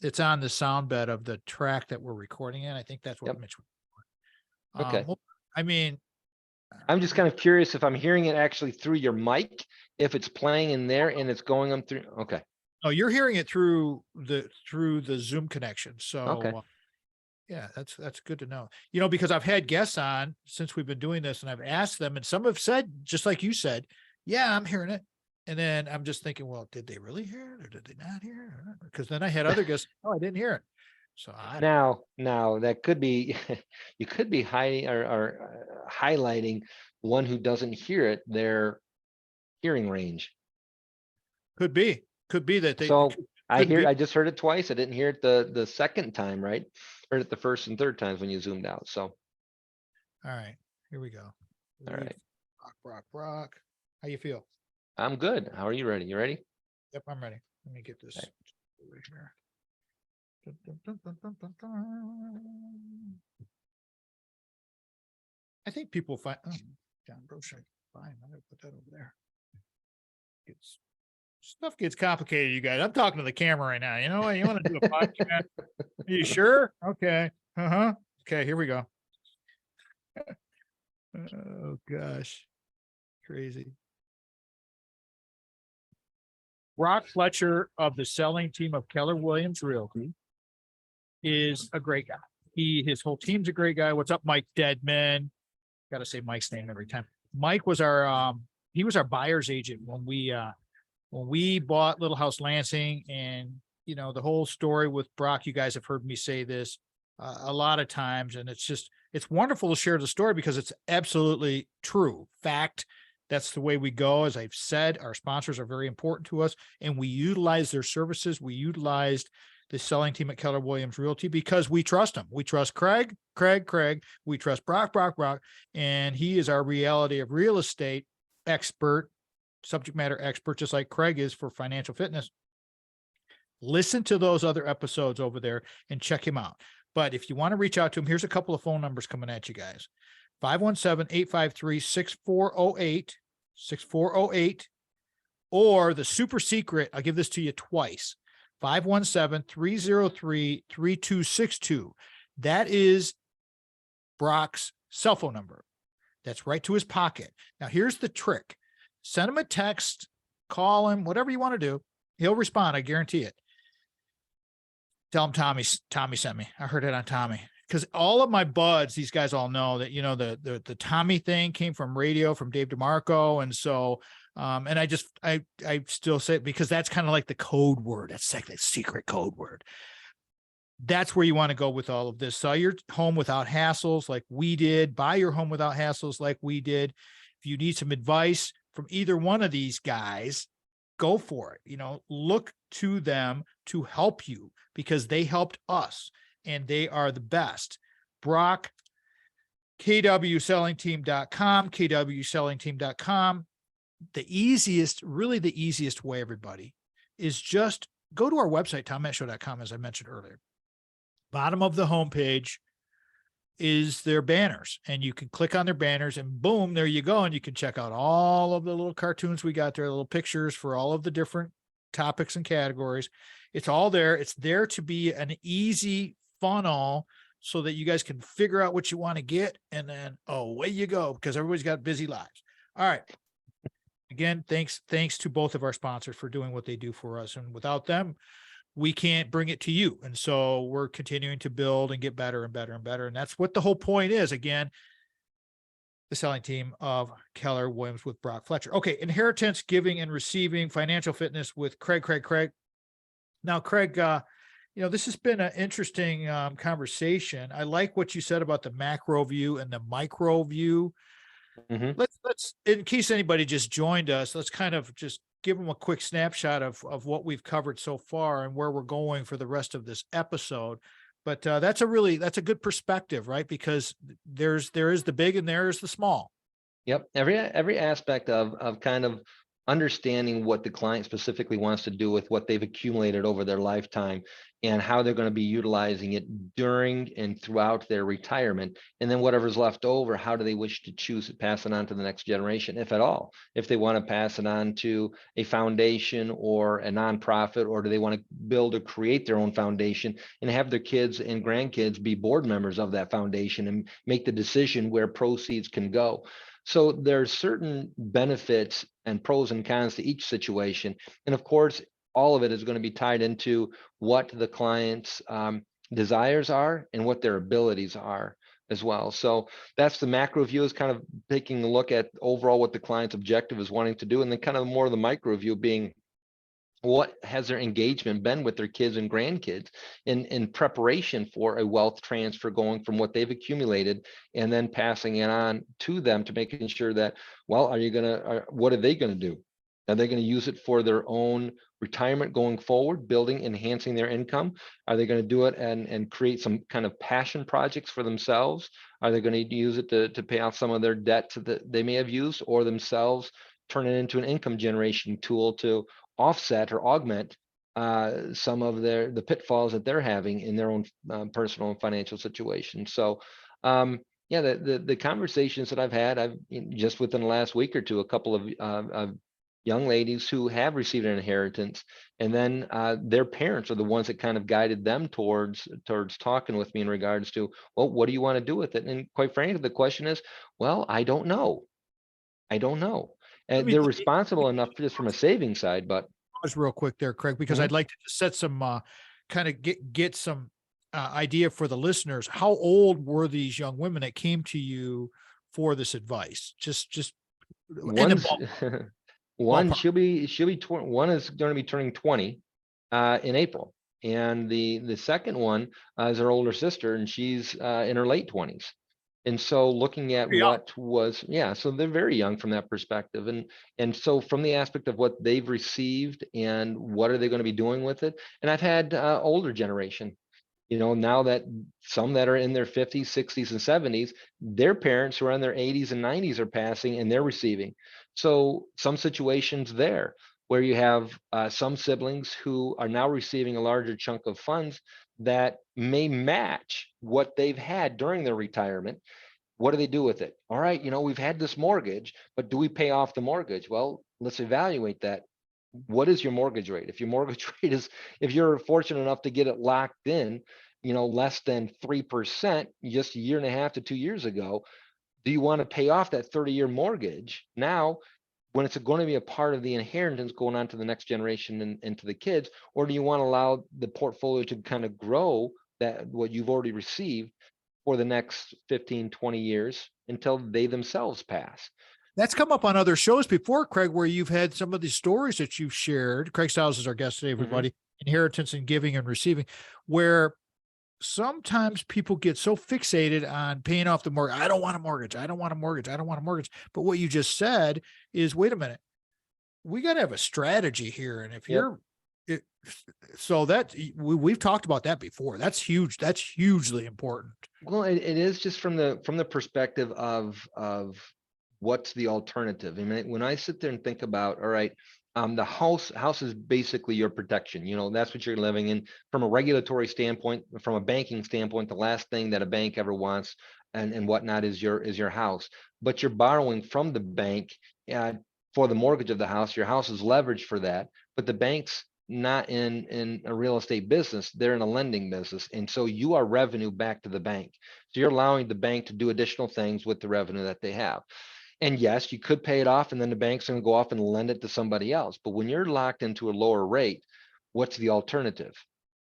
it's on the sound bed of the track that we're recording in. I think that's what Mitch was doing. Okay. Well, I mean, I'm just kind of curious if I'm hearing it actually through your mic, if it's playing in there and it's going on through. Okay. oh, you're hearing it through the Zoom connection. So Okay. yeah, that's good to know. Because I've had guests on since we've been doing this, and I've asked them, and some have said, just like you said, yeah, I'm hearing it. And then I'm just thinking, well, did they really hear it or did they not hear it? Because then I had other guests, oh, I didn't hear it. So now that could be, you could be highlighting one who doesn't hear it, their hearing range. Could be that they. So I just heard it twice. I didn't hear it the second time, right? Heard it the first and third times when you zoomed out. So. All right, here we go. All right. Brock. How you feel? I'm good. How are you ready? You ready? Yep, I'm ready. Let me get this over here. I think people find John Brochek. Fine, I'm gonna put that over there. Stuff gets complicated, you guys. I'm talking to the camera right now. You know what? You want to do a podcast? Are you sure? Okay. Okay, here we go. Oh gosh. Crazy. Brock Fletcher of the selling team of Keller Williams Realty is a great guy. His whole team's a great guy. What's up, Mike Deadman? Got to say Mike's name every time. Mike was our buyer's agent when we bought Little House Lansing, and the whole story with Brock. You guys have heard me say this a lot of times, and it's wonderful to share the story because it's absolutely true fact. That's the way we go. As I've said, our sponsors are very important to us, and we utilize their services. We utilized the selling team at Keller Williams Realty because we trust them. We trust Craig. We trust Brock, and he is our reality of real estate expert, subject matter expert, just like Craig is for financial fitness. Listen to those other episodes over there and check him out. But if you want to reach out to him, here's a couple of phone numbers coming at you guys. 517-853-6408, or the super secret, I'll give this to you twice, 517-303-3262. That is Brock's cell phone number. That's right to his pocket. Now, here's the trick. Send him a text, call him, whatever you want to do. He'll respond. I guarantee it. Tell him Tommy sent me. I heard it on Tommy. Because all of my buds, these guys all know that, the Tommy thing came from radio, from Dave DeMarco. And so, and I still say it because that's kind of like the code word. That's like the secret code word. That's where you want to go with all of this. Sell your home without hassles like we did. Buy your home without hassles like we did. If you need some advice from either one of these guys, go for it. Look to them to help you because they helped us. And they are the best. Brock, kwsellingteam.com. The easiest way, everybody, is just go to our website, tommattshow.com, as I mentioned earlier. Bottom of the homepage is their banners, and you can click on their banners and boom, there you go. And you can check out all of the little cartoons we got there, little pictures for all of the different topics and categories. It's all there. It's there to be an easy funnel so that you guys can figure out what you want to get, and then away you go, because everybody's got busy lives. All right. Again, thanks to both of our sponsors for doing what they do for us. And without them, we can't bring it to you. And so we're continuing to build and get better and better and better. And that's what the whole point is. Again, the selling team of Keller Williams with Brock Fletcher. Okay. Inheritance, giving and receiving, financial fitness with Craig. Now, Craig, this has been an interesting conversation. I like what you said about the macro view and the micro view. Mhm. Let's, in case anybody just joined us, let's kind of just give them a quick snapshot of what we've covered so far and where we're going for the rest of this episode. But that's a good perspective, right? Because there is the big and there is the small. Yep. Every aspect of kind of understanding what the client specifically wants to do with what they've accumulated over their lifetime and how they're going to be utilizing it during and throughout their retirement. And then whatever's left over, how do they wish to choose to pass it on to the next generation, if at all? If they want to pass it on to a foundation or a nonprofit, or do they want to build or create their own foundation and have their kids and grandkids be board members of that foundation and make the decision where proceeds can go? So there's certain benefits and pros and cons to each situation. And of course, all of it is going to be tied into what the client's desires are and what their abilities are as well. So that's the macro view, is kind of taking a look at overall what the client's objective is wanting to do. And then kind of more of the micro view being, what has their engagement been with their kids and grandkids in preparation for a wealth transfer, going from what they've accumulated and then passing it on to them, to making sure that, well, what are they going to do? Are they going to use it for their own retirement going forward, building, enhancing their income? Are they going to do it and create some kind of passion projects for themselves? Are they going to use it to pay off some of their debt that they may have used, or themselves turn it into an income generation tool to offset or augment some of the pitfalls that they're having in their own personal and financial situation? So yeah, the conversations that I've had, just within the last week or two, a couple of young ladies who have received an inheritance, and then their parents are the ones that kind of guided them towards talking with me in regards to, well, what do you want to do with it? And quite frankly, the question is, well, I don't know. Let And me they're responsible enough just from a saving side, but pause real quick there, Craig, because I'd Mhm. like to just set some kind of get some idea for the listeners. How old were these young women that came to you for this advice? Just in the One's one, ballpark. one is going to be turning 20 in April. And the second one is her older sister, and she's in her late 20s. And so looking at Yeah. so they're very young from that perspective. And so from the aspect of what they've received and what are they going to be doing with it. And I've had older generation, now that some that are in their 50s, 60s, and 70s, their parents who are in their 80s and 90s are passing and they're receiving. So some situations there where you have some siblings who are now receiving a larger chunk of funds that may match what they've had during their retirement. What do they do with it? All right, we've had this mortgage, but do we pay off the mortgage? Well, let's evaluate that. What is your mortgage rate? If your mortgage rate is, if you're fortunate enough to get it locked in, less than 3% just a year and a half to 2 years ago, do you want to pay off that 30-year mortgage now, when it's going to be a part of the inheritance going on to the next generation and to the kids? Or do you want to allow the portfolio to kind of grow that what you've already received for the next 15, 20 years until they themselves pass? That's come up on other shows before, Craig, where you've had some of the stories that you've shared. Craig Stiles is our guest today, Mhm. everybody. Inheritance and giving and receiving, where sometimes people get so fixated on paying off the mortgage. I don't want a mortgage. I don't want a mortgage. I don't want a mortgage. But what you just said is, wait a minute, we got to have a strategy here. And if Yep. you're, it, so that we've talked about that before. That's huge. That's hugely important. Well, it is just from the perspective of what's the alternative. I mean, when I sit there and think about, all right, the house is basically your protection. That's what you're living in. From a regulatory standpoint, from a banking standpoint, the last thing that a bank ever wants and whatnot is your house. But you're borrowing from the bank for the mortgage of the house. Your house is leveraged for that, but the bank's not in a real estate business, they're in a lending business. And so you are revenue back to the bank. So you're allowing the bank to do additional things with the revenue that they have. And yes, you could pay it off and then the bank's going to go off and lend it to somebody else. But when you're locked into a lower rate, what's the alternative?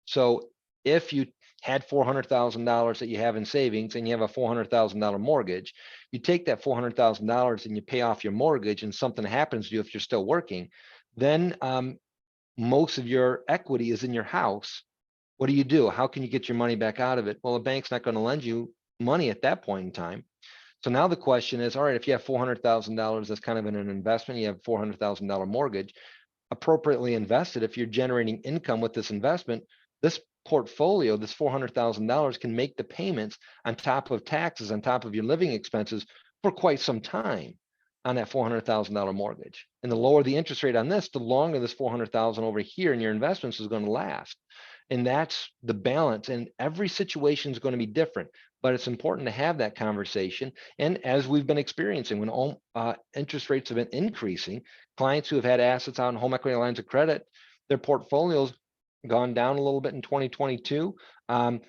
So if you had $400,000 that you have in savings and you have a $400,000 mortgage, you take that $400,000 and you pay off your mortgage and something happens to you if you're still working, then most of your equity is in your house. What do? How can you get your money back out of it? Well, the bank's not going to lend you money at that point in time. So now the question is, all right, if you have $400,000, that's kind of in an investment, you have $400,000 mortgage, appropriately invested, if you're generating income with this investment, this portfolio, this $400,000 can make the payments on top of taxes, on top of your living expenses for quite some time on that $400,000 mortgage. And the lower the interest rate on this, the longer this 400,000 over here in your investments is going to last. And that's the balance. And every situation is going to be different, but it's important to have that conversation. And as we've been experiencing, when interest rates have been increasing, clients who have had assets on home equity lines of credit, their portfolios gone down a little bit in 2022. And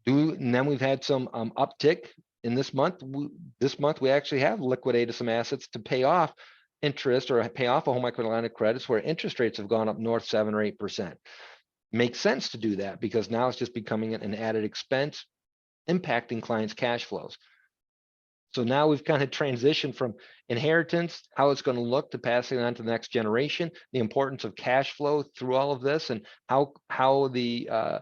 then we've had some uptick in this month. This month, we actually have liquidated some assets to pay off interest or pay off a home equity line of credits where interest rates have gone up north 7 or 8%. Makes sense to do that because now it's just becoming an added expense impacting clients' cash flows. So now we've kind of transitioned from inheritance, how it's going to look, to passing it on to the next generation, the importance of cash flow through all of this, and how the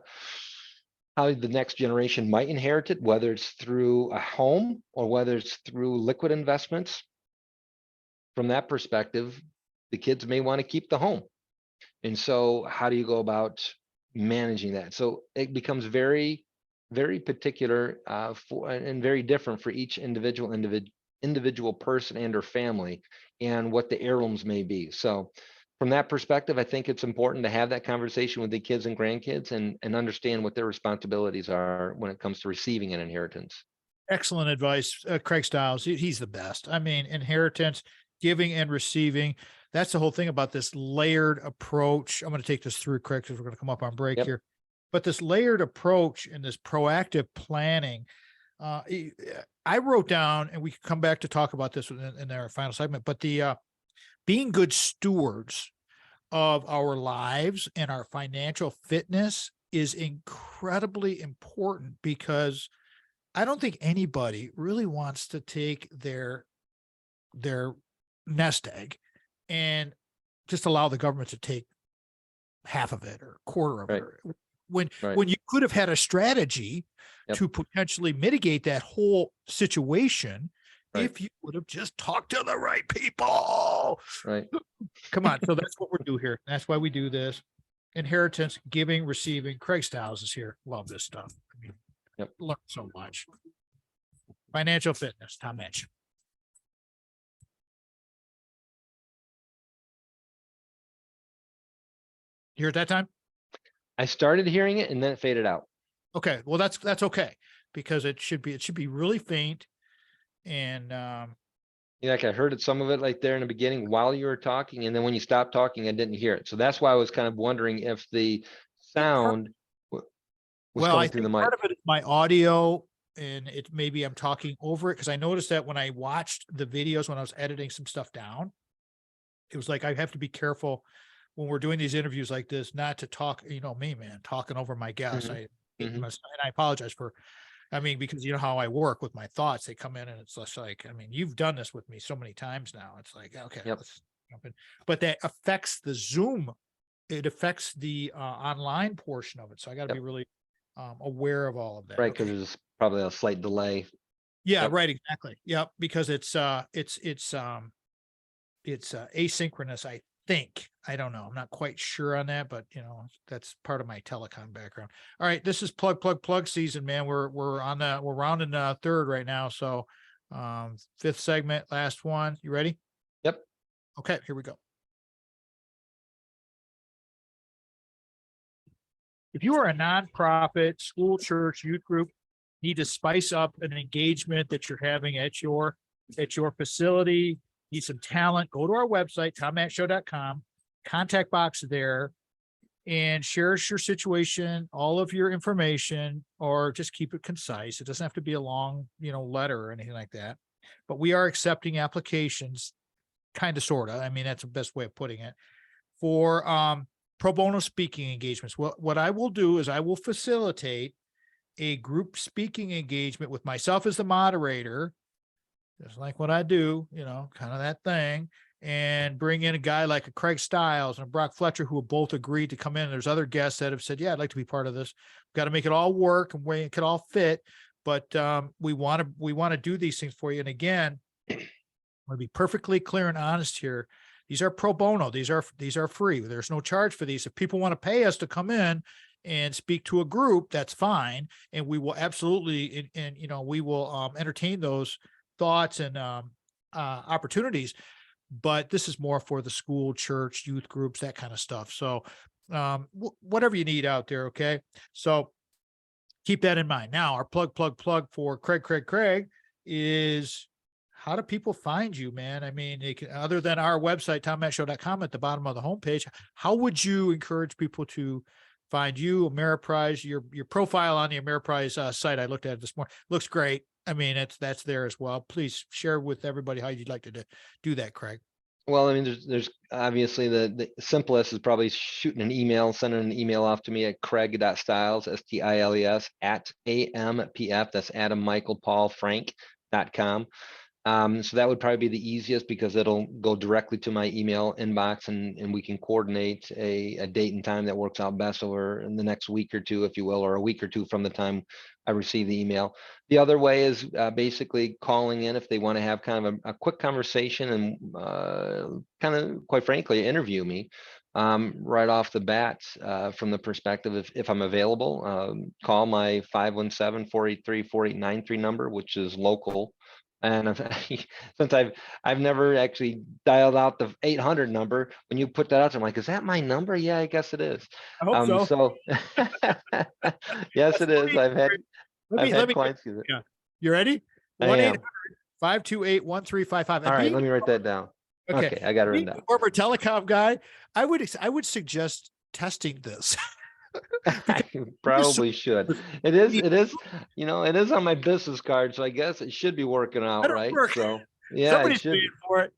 next generation might inherit it, whether it's through a home or whether it's through liquid investments. From that perspective, the kids may want to keep the home. And so how do you go about managing that? So it becomes very, very particular and very different for each individual person and or family and what the heirlooms may be. So from that perspective, I think it's important to have that conversation with the kids and grandkids and understand what their responsibilities are when it comes to receiving an inheritance. Excellent advice. Craig Stiles, he's the best. I mean, inheritance, giving and receiving. That's the whole thing about this layered approach. I'm going to take this through, Craig, because we're going to come up on break here. But this layered approach and this proactive planning, I wrote down, and we can come back to talk about this in our final segment, but the being good stewards of our lives and our financial fitness is incredibly important, because I don't think anybody really wants to take their nest egg and just allow the government to take half of it or a quarter of it, when you could have had a strategy to potentially mitigate that whole situation if you would have just talked to the right people. Come on. So that's what we're doing here. That's why we do this. Inheritance, giving, receiving. Craig Stiles is here. Love this stuff. I mean, learn so much. Financial fitness, Tom Mitch. You hear it that time? I started hearing it and then it faded out. Okay. Well, that's okay, because it should be really faint. And like I heard some of it like there in the beginning while you were talking, and then when you stopped talking, I didn't hear it. So that's why I was kind of wondering if the sound was going through the mic. Part of it is my audio, and it maybe I'm talking over it, because I noticed that when I watched the videos when I was editing some stuff down, it was like I have to be careful when we're doing these interviews like this, not to talk, me, man, talking over my guests. And I apologize for, because you know how I work with my thoughts. They come in and it's just like, you've done this with me so many times now. It's like, okay, let's jump in. But that affects the Zoom. It affects the online portion of it. So I got to be really aware of all of that. Right, because there's probably a slight delay. Yeah, right, exactly. Yep, because it's asynchronous, I think. I don't know. I'm not quite sure on that, but that's part of my telecom background. All right, this is plug season, man. We're rounding third right now. So fifth segment, last one. You ready? Yep. Okay, here we go. If you are a nonprofit, school, church, youth group, need to spice up an engagement that you're having at your facility, need some talent, go to our website, tommattshow.com, contact box there, and share us your situation, all of your information, or just keep it concise. It doesn't have to be a long, letter or anything like that. But we are accepting applications, kind of, sort of. That's the best way of putting it, for pro bono speaking engagements. What I will do is I will facilitate a group speaking engagement with myself as the moderator, just like what I do, kind of that thing, and bring in a guy like a Craig Stiles and a Brock Fletcher, who have both agreed to come in. There's other guests that have said, yeah, I'd like to be part of this. Got to make it all work and make it all fit. But we want to do these things for you. And again, I want to be perfectly clear and honest here. These are pro bono. These are free. There's no charge for these. If people want to pay us to come in and speak to a group, that's fine. And we will absolutely, and we will entertain those thoughts and opportunities. But this is more for the school, church, youth groups, that kind of stuff. So whatever you need out there. Okay. So keep that in mind. Now our plug for Craig is, how do people find you, man? I mean, other than our website, tommattshow.com, at the bottom of the homepage, how would you encourage people to find you, Ameriprise? Your profile on the Ameriprise site, I looked at it this morning, looks great. I mean, that's there as well. Please share with everybody how you'd like to do that, Craig. Well, I mean, there's obviously the simplest is probably shooting an email, sending an email off to me at craig.stiles, Stiles, at AMPF, that's Adam, Michael, Paul, Frank.com. So that would probably be the easiest, because it'll go directly to my email inbox, and we can coordinate a date and time that works out best over in the next week or two, if you will, or a week or two from the time I receive the email. The other way is basically calling in if they want to have kind of a quick conversation and kind of, quite frankly, interview me right off the bat from the perspective if I'm available. Call my 517-483-4893 number, which is local. And since I've never actually dialed out the 800 number, when you put that out, I'm like, is that my number? Yeah, I guess it is. I hope so. So yes, it is. I've had clients use it. Yeah. You ready? I am. 1-800-528-1355. All right, let me write that down. Okay, I got it written down. Former telecom guy, I would suggest testing this. Probably should. It is, it is on my business card, so I guess it should be working out, right? So yeah, somebody's paying for it.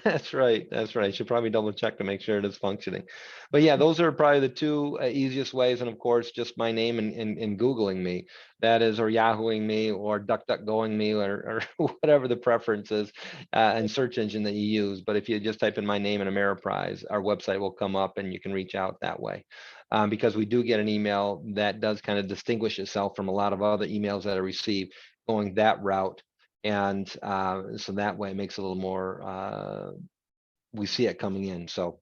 That's right. I should probably double check to make sure it is functioning. But yeah, those are probably the two easiest ways. And of course, just my name and Googling me, that is, or Yahooing me, or DuckDuckGoing me, or whatever the preference is, and search engine that you use. But if you just type in my name and Ameriprise, our website will come up and you can reach out that way. Because we do get an email that does kind of distinguish itself from a lot of other emails that I receive going that route. And so that way it makes it a little more, we see it coming in. So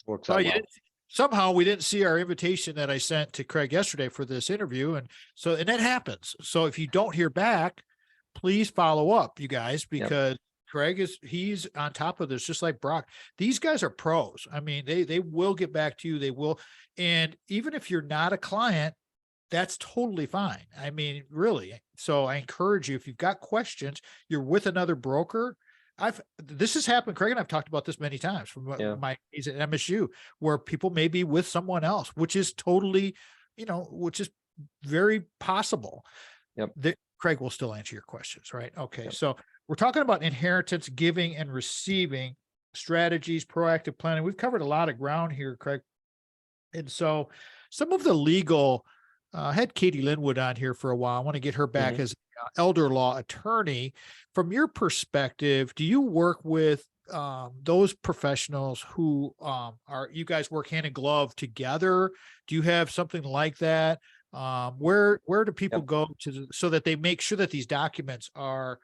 works out well. Somehow we didn't see our invitation that I sent to Craig yesterday for this interview. And that happens. So if you don't hear back, please follow up, you guys, because Craig he's on top of this, just like Brock. These guys are pros. I mean, they will get back to you. They will. And even if you're not a client, that's totally fine. I mean, really. So I encourage you, if you've got questions, you're with another broker. This has happened. Craig and I've talked about this many times from my days at MSU, where people may be with someone else, which is totally, which is very possible. That Craig will still answer your questions, right? Okay. So we're talking about inheritance, giving and receiving strategies, proactive planning. We've covered a lot of ground here, Craig. And so some of the legal, I had Katie Linwood on here for a while. I want to get her back as an elder law attorney. From your perspective, do you work with those professionals who you guys work hand in glove together? Do you have something like that? Where do people go to so that they make sure that these documents are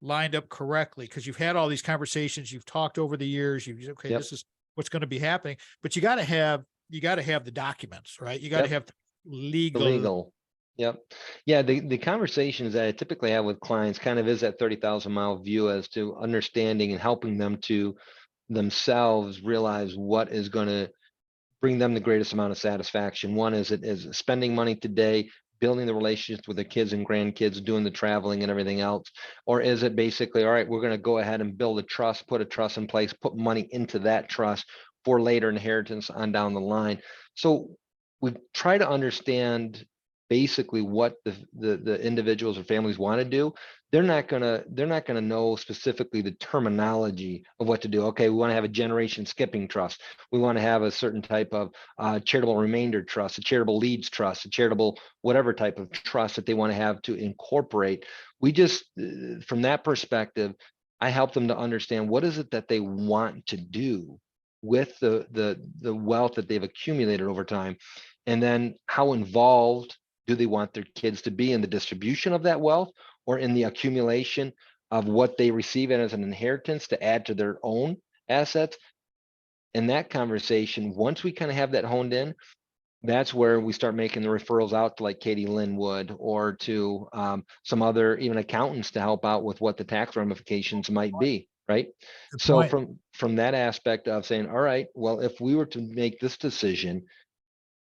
lined up correctly? Because you've had all these conversations, you've talked over the years, this is what's going to be happening, but you got to have the documents, right? You got to have legal. Yeah, the conversations that I typically have with clients kind of is that 30,000-mile view as to understanding and helping them to themselves realize what is going to bring them the greatest amount of satisfaction. One is spending money today, building the relationships with the kids and grandkids, doing the traveling and everything else? Or is it basically, all right, we're going to go ahead and build a trust, put a trust in place, put money into that trust for later inheritance on down the line? So we try to understand basically what the individuals or families want to do, they're not gonna know specifically the terminology of what to do. Okay, we want to have a generation skipping trust. We want to have a certain type of charitable remainder trust, a charitable leads trust, a charitable whatever type of trust that they want to have to incorporate. We just, from that perspective, I help them to understand what is it that they want to do with the wealth that they've accumulated over time, and then how involved do they want their kids to be in the distribution of that wealth or in the accumulation of what they receive as an inheritance to add to their own assets. In that conversation, once we kind of have that honed in, that's where we start making the referrals out to like Katie Linwood or to some other even accountants to help out with what the tax ramifications might be, right? Good So point. from that aspect of saying, all right, well, if we were to make this decision,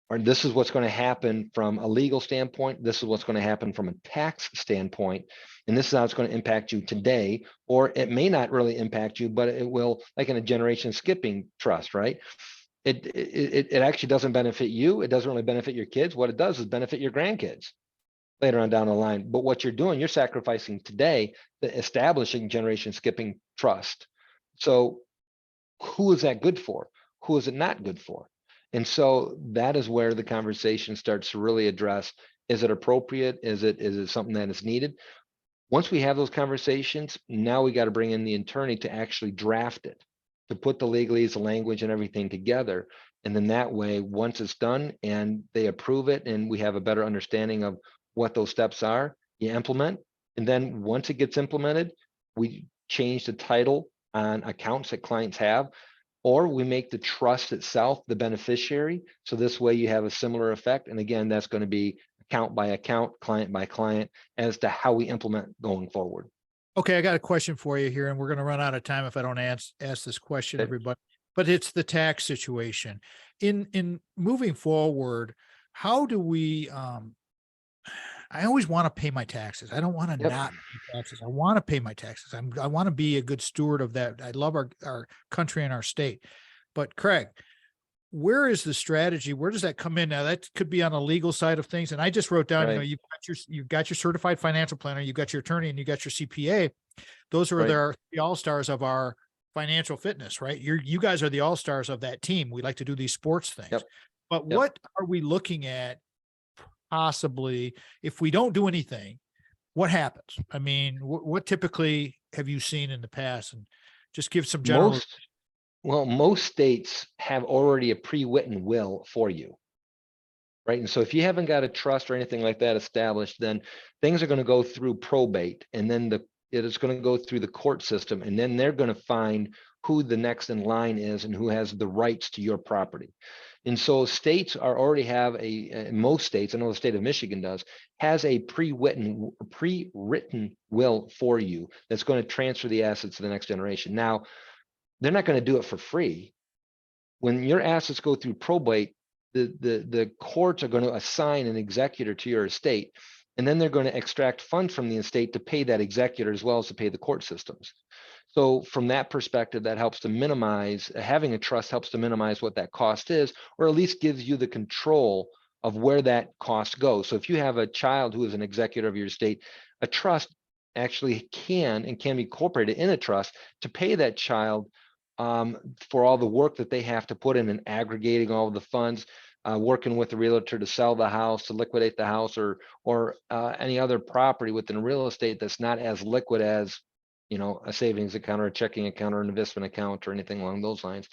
or this is what's going to happen from a legal standpoint, this is what's going to happen from a tax standpoint, and this is how it's going to impact you today, or it may not really impact you, but it will, like in a generation skipping trust, right? It actually doesn't benefit you. It doesn't really benefit your kids. What it does is benefit your grandkids later on down the line. But what you're doing, you're sacrificing today, the establishing generation skipping trust. So who is that good for? Who is it not good for? And so that is where the conversation starts to really address, is it appropriate? Is it something that is needed? Once we have those conversations, now we got to bring in the attorney to actually draft it, to put the legalese, the language and everything together. And then that way, once it's done and they approve it and we have a better understanding of what those steps are, you implement. And then once it gets implemented, we change the title on accounts that clients have, or we make the trust itself the beneficiary. So this way you have a similar effect. And again, that's going to be account by account, client by client, as to how we implement going forward. Okay, I got a question for you here, and we're going to run out of time if I don't ask this question, Okay. everybody. But it's the tax situation. In moving forward, how do we? I always want to pay my taxes. I don't want to Yep. not pay taxes. I want to pay my taxes. I want to be a good steward of that. I love our country and our state. But Craig, where is the strategy? Where does that come in? Now that could be on a legal side of things. And I just wrote down, Right. you've got your certified financial planner, you've got your attorney, and you got your CPA. Those are Right. the all-stars of our financial fitness, right? You guys are the all-stars of that team. We like to do these sports things. Yep. But Yep. what are we looking at possibly if we don't do anything? What happens? I mean, what typically have you seen in the past? And just give some general. Most states have already a pre-written will for you, right? And so if you haven't got a trust or anything like that established, then things are going to go through probate, and then it is going to go through the court system, and then they're going to find who the next in line is and who has the rights to your property. And so states already have most states, I know the state of Michigan does, has a pre-written will for you that's going to transfer the assets to the next generation. Now, they're not going to do it for free. When your assets go through probate, the courts are going to assign an executor to your estate, and then they're going to extract funds from the estate to pay that executor as well as to pay the court systems. So from that perspective, that helps to minimize, having a trust helps to minimize what that cost is, or at least gives you the control of where that cost goes. So if you have a child who is an executor of your estate, a trust actually can be incorporated in a trust to pay that child for all the work that they have to put in and aggregating all of the funds, working with the realtor to sell the house, to liquidate the house, or any other property within real estate that's not as liquid as, a savings account or a checking account or an investment account or anything along those lines.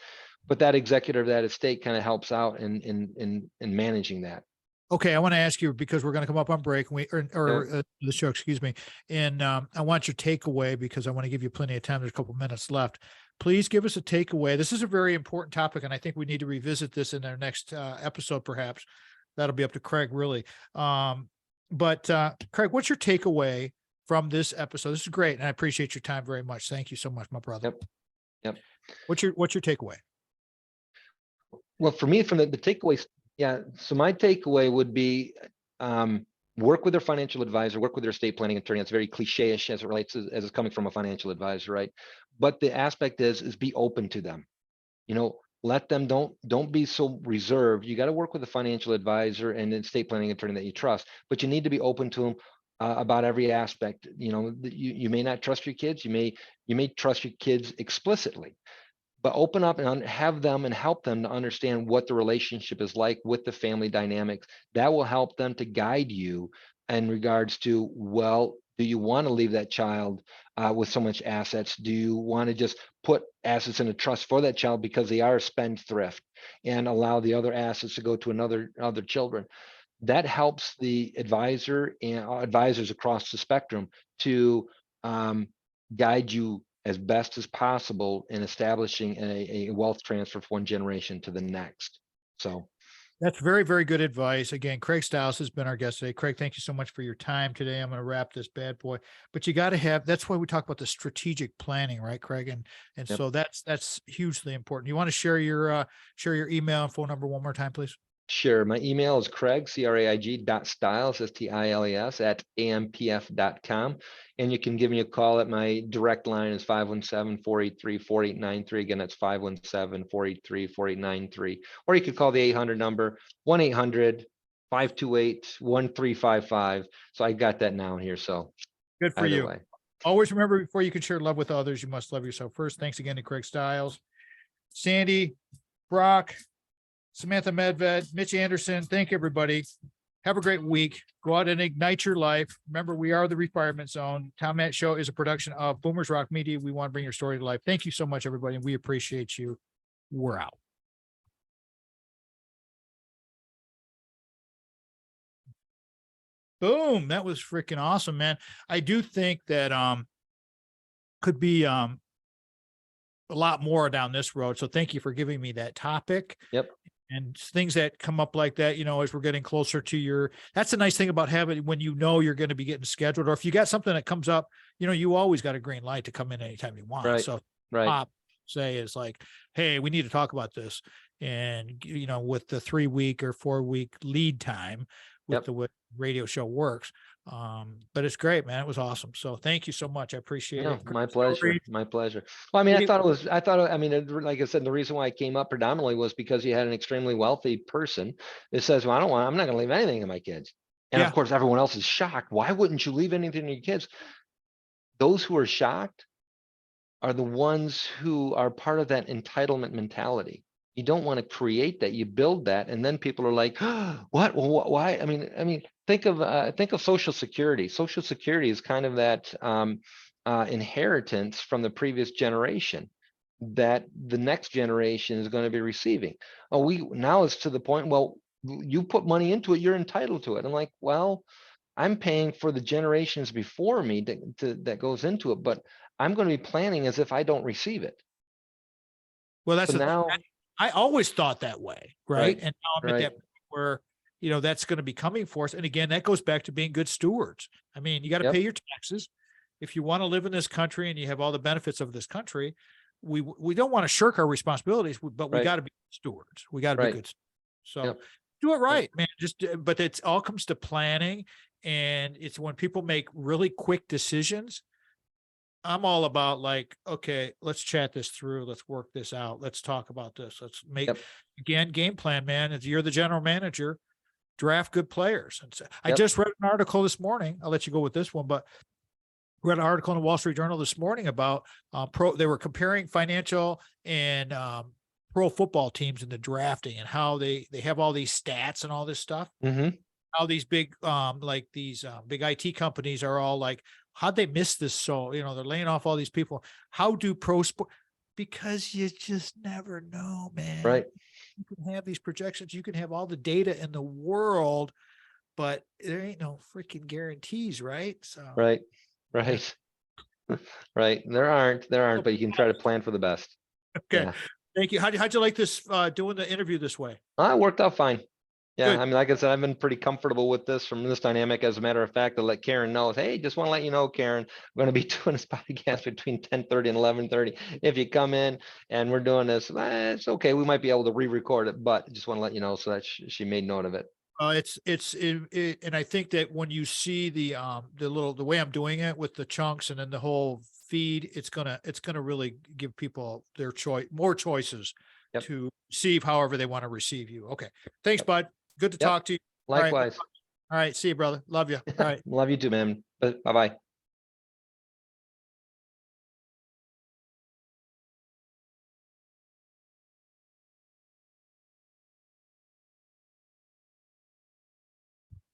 But that executor of that estate kind of helps out in managing that. Okay, I want to ask you because we're going to come up on break, the show, excuse me, and I want your takeaway because I want to give you plenty of time. There's a couple minutes left. Please give us a takeaway. This is a very important topic, and I think we need to revisit this in our next episode, perhaps. That'll be up to Craig, really. But Craig, what's your takeaway from this episode? This is great, and I appreciate your time very much. Thank you so much, my brother. Yep. What's your takeaway? Well, for me, from the takeaways, yeah. So my takeaway would be work with their financial advisor, work with their estate planning attorney. That's very cliche-ish as it relates as it's coming from a financial advisor, right? But the aspect is be open to them. Let them, don't be so reserved. You got to work with a financial advisor and an estate planning attorney that you trust, but you need to be open to them about every aspect. You may not trust your kids. You may trust your kids explicitly, but open up and have them and help them to understand what the relationship is like with the family dynamics. That will help them to guide you in regards to, well, do you want to leave that child with so much assets? Do you want to just put assets in a trust for that child because they are a spendthrift, and allow the other assets to go to other children? That helps the advisor and advisors across the spectrum to guide you as best as possible in establishing a wealth transfer from one generation to the next. So That's very, very good advice. Again, Craig Stiles has been our guest today. Craig, thank you so much for your time today. I'm going to wrap this bad boy, but you got to have, that's why we talk about the strategic planning, right, Craig? And yep. so that's hugely important. You want to share your email and phone number one more time, please? Sure. My email is Craig, Craig.Stiles, Stiles @ampf.com. And you can give me a call at my direct line is 517-483-4893. Again, that's 517-483-4893. Or you could call the 800 number, 1-800-528-1355. So I got that now here. So good for you. Way. Always remember, before you can share love with others, you must love yourself first. Thanks again to Craig Stiles, Sandy, Brock, Samantha Medved, Mitch Anderson. Thank everybody. Have a great week. Go out and ignite your life. Remember, we are the Retirement Zone. Tom Matt Show is a production of Boomers Rock Media. We want to bring your story to life. Thank you so much, everybody. And we appreciate you. We're out. Boom. That was freaking awesome, man. I do think that could be a lot more down this road. So thank you for giving me that topic. Yep. And things that come up like that, as we're getting closer to that's the nice thing about having, when you're going to be getting scheduled, or if you got something that comes up, you always got a green light to come in anytime you want. Right. So right. say is like, hey, we need to talk about this. And, with the 3-week or 4-week lead time with the way radio show works. But it's great, man. It was awesome. So thank you so much. I appreciate it. My pleasure. My pleasure. Well, I mean, like I said, the reason why I came up predominantly was because you had an extremely wealthy person that says, well, I'm not going to leave anything to my kids. And of course, everyone else is shocked. Why wouldn't you leave anything to your kids? Those who are shocked are the ones who are part of that entitlement mentality. You don't want to create that. You build that, and then people are like, oh, "What? Well, why?" I mean, think of Social Security. Social Security is kind of that inheritance from the previous generation that the next generation is going to be receiving. Now it's to the point. Well, you put money into it, you're entitled to it. I'm like, well, I'm paying for the generations before me that goes into it, but I'm going to be planning as if I don't receive it. Well, that's I always thought that way, right? And now I'm at that point where, that's going to be coming for us. And again, that goes back to being good stewards. I mean, you got to pay your taxes. If you want to live in this country and you have all the benefits of this country, we don't want to shirk our responsibilities, but we got to be stewards. We got to be good stewards. So do it right, man. But it all comes to planning. And it's when people make really quick decisions. I'm all about like, okay, let's chat this through. Let's work this out. Let's talk about this. Let's make again, game plan, man. If you're the general manager, draft good players. And so, I just read an article this morning. I'll let you go with this one, but read an article in the Wall Street Journal this morning about they were comparing financial and pro football teams in the drafting and how they have all these stats and all this stuff. Mm-hmm. How these big big IT companies are all like, how'd they miss this? So, they're laying off all these people. How do pro sport? Because you just never know, man. Right. You can have these projections. You can have all the data in the world, but there ain't no freaking guarantees, right? So Right. Right. There aren't, but you can try to plan for the best. Okay. Yeah. Thank you. How'd you like this, doing the interview this way? It worked out fine. Yeah, Good. I mean, like I said, I've been pretty comfortable with this dynamic. As a matter of fact, to let Karen know, hey, just want to let you know, Karen, we're going to be doing this podcast between 10:30 and 11:30. If you come in and we're doing this, it's okay. We might be able to re-record it, but just want to let you know so that she made note of it. And I think that when you see the way I'm doing it with the chunks and then the whole feed, it's gonna really give people their more choices Yep. to receive however they want to receive you. Okay. Thanks, bud. Good to Yep. talk to you. right. Likewise. All right. See you, brother. Love you. All right. Love you too, man. Bye-bye.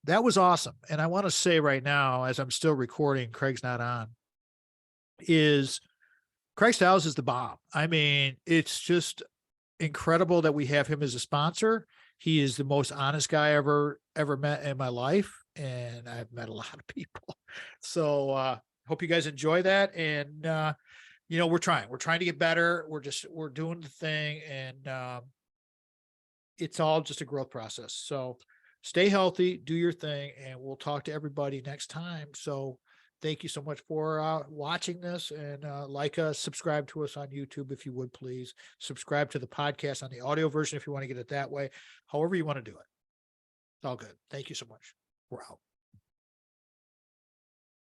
That was awesome. And I want to say right now, as I'm still recording, Craig's not on, is Craig Stiles is the bomb. I mean, it's just incredible that we have him as a sponsor. He is the most honest guy I ever met in my life. And I've met a lot of people. So hope you guys enjoy that. And we're trying to get better. We're doing the thing, and it's all just a growth process. So stay healthy, do your thing, and we'll talk to everybody next time. So thank you so much for watching this, and like us, subscribe to us on YouTube if you would, please. Subscribe to the podcast on the audio version if you want to get it that way. However you want to do it. It's all good. Thank you so much. We're out.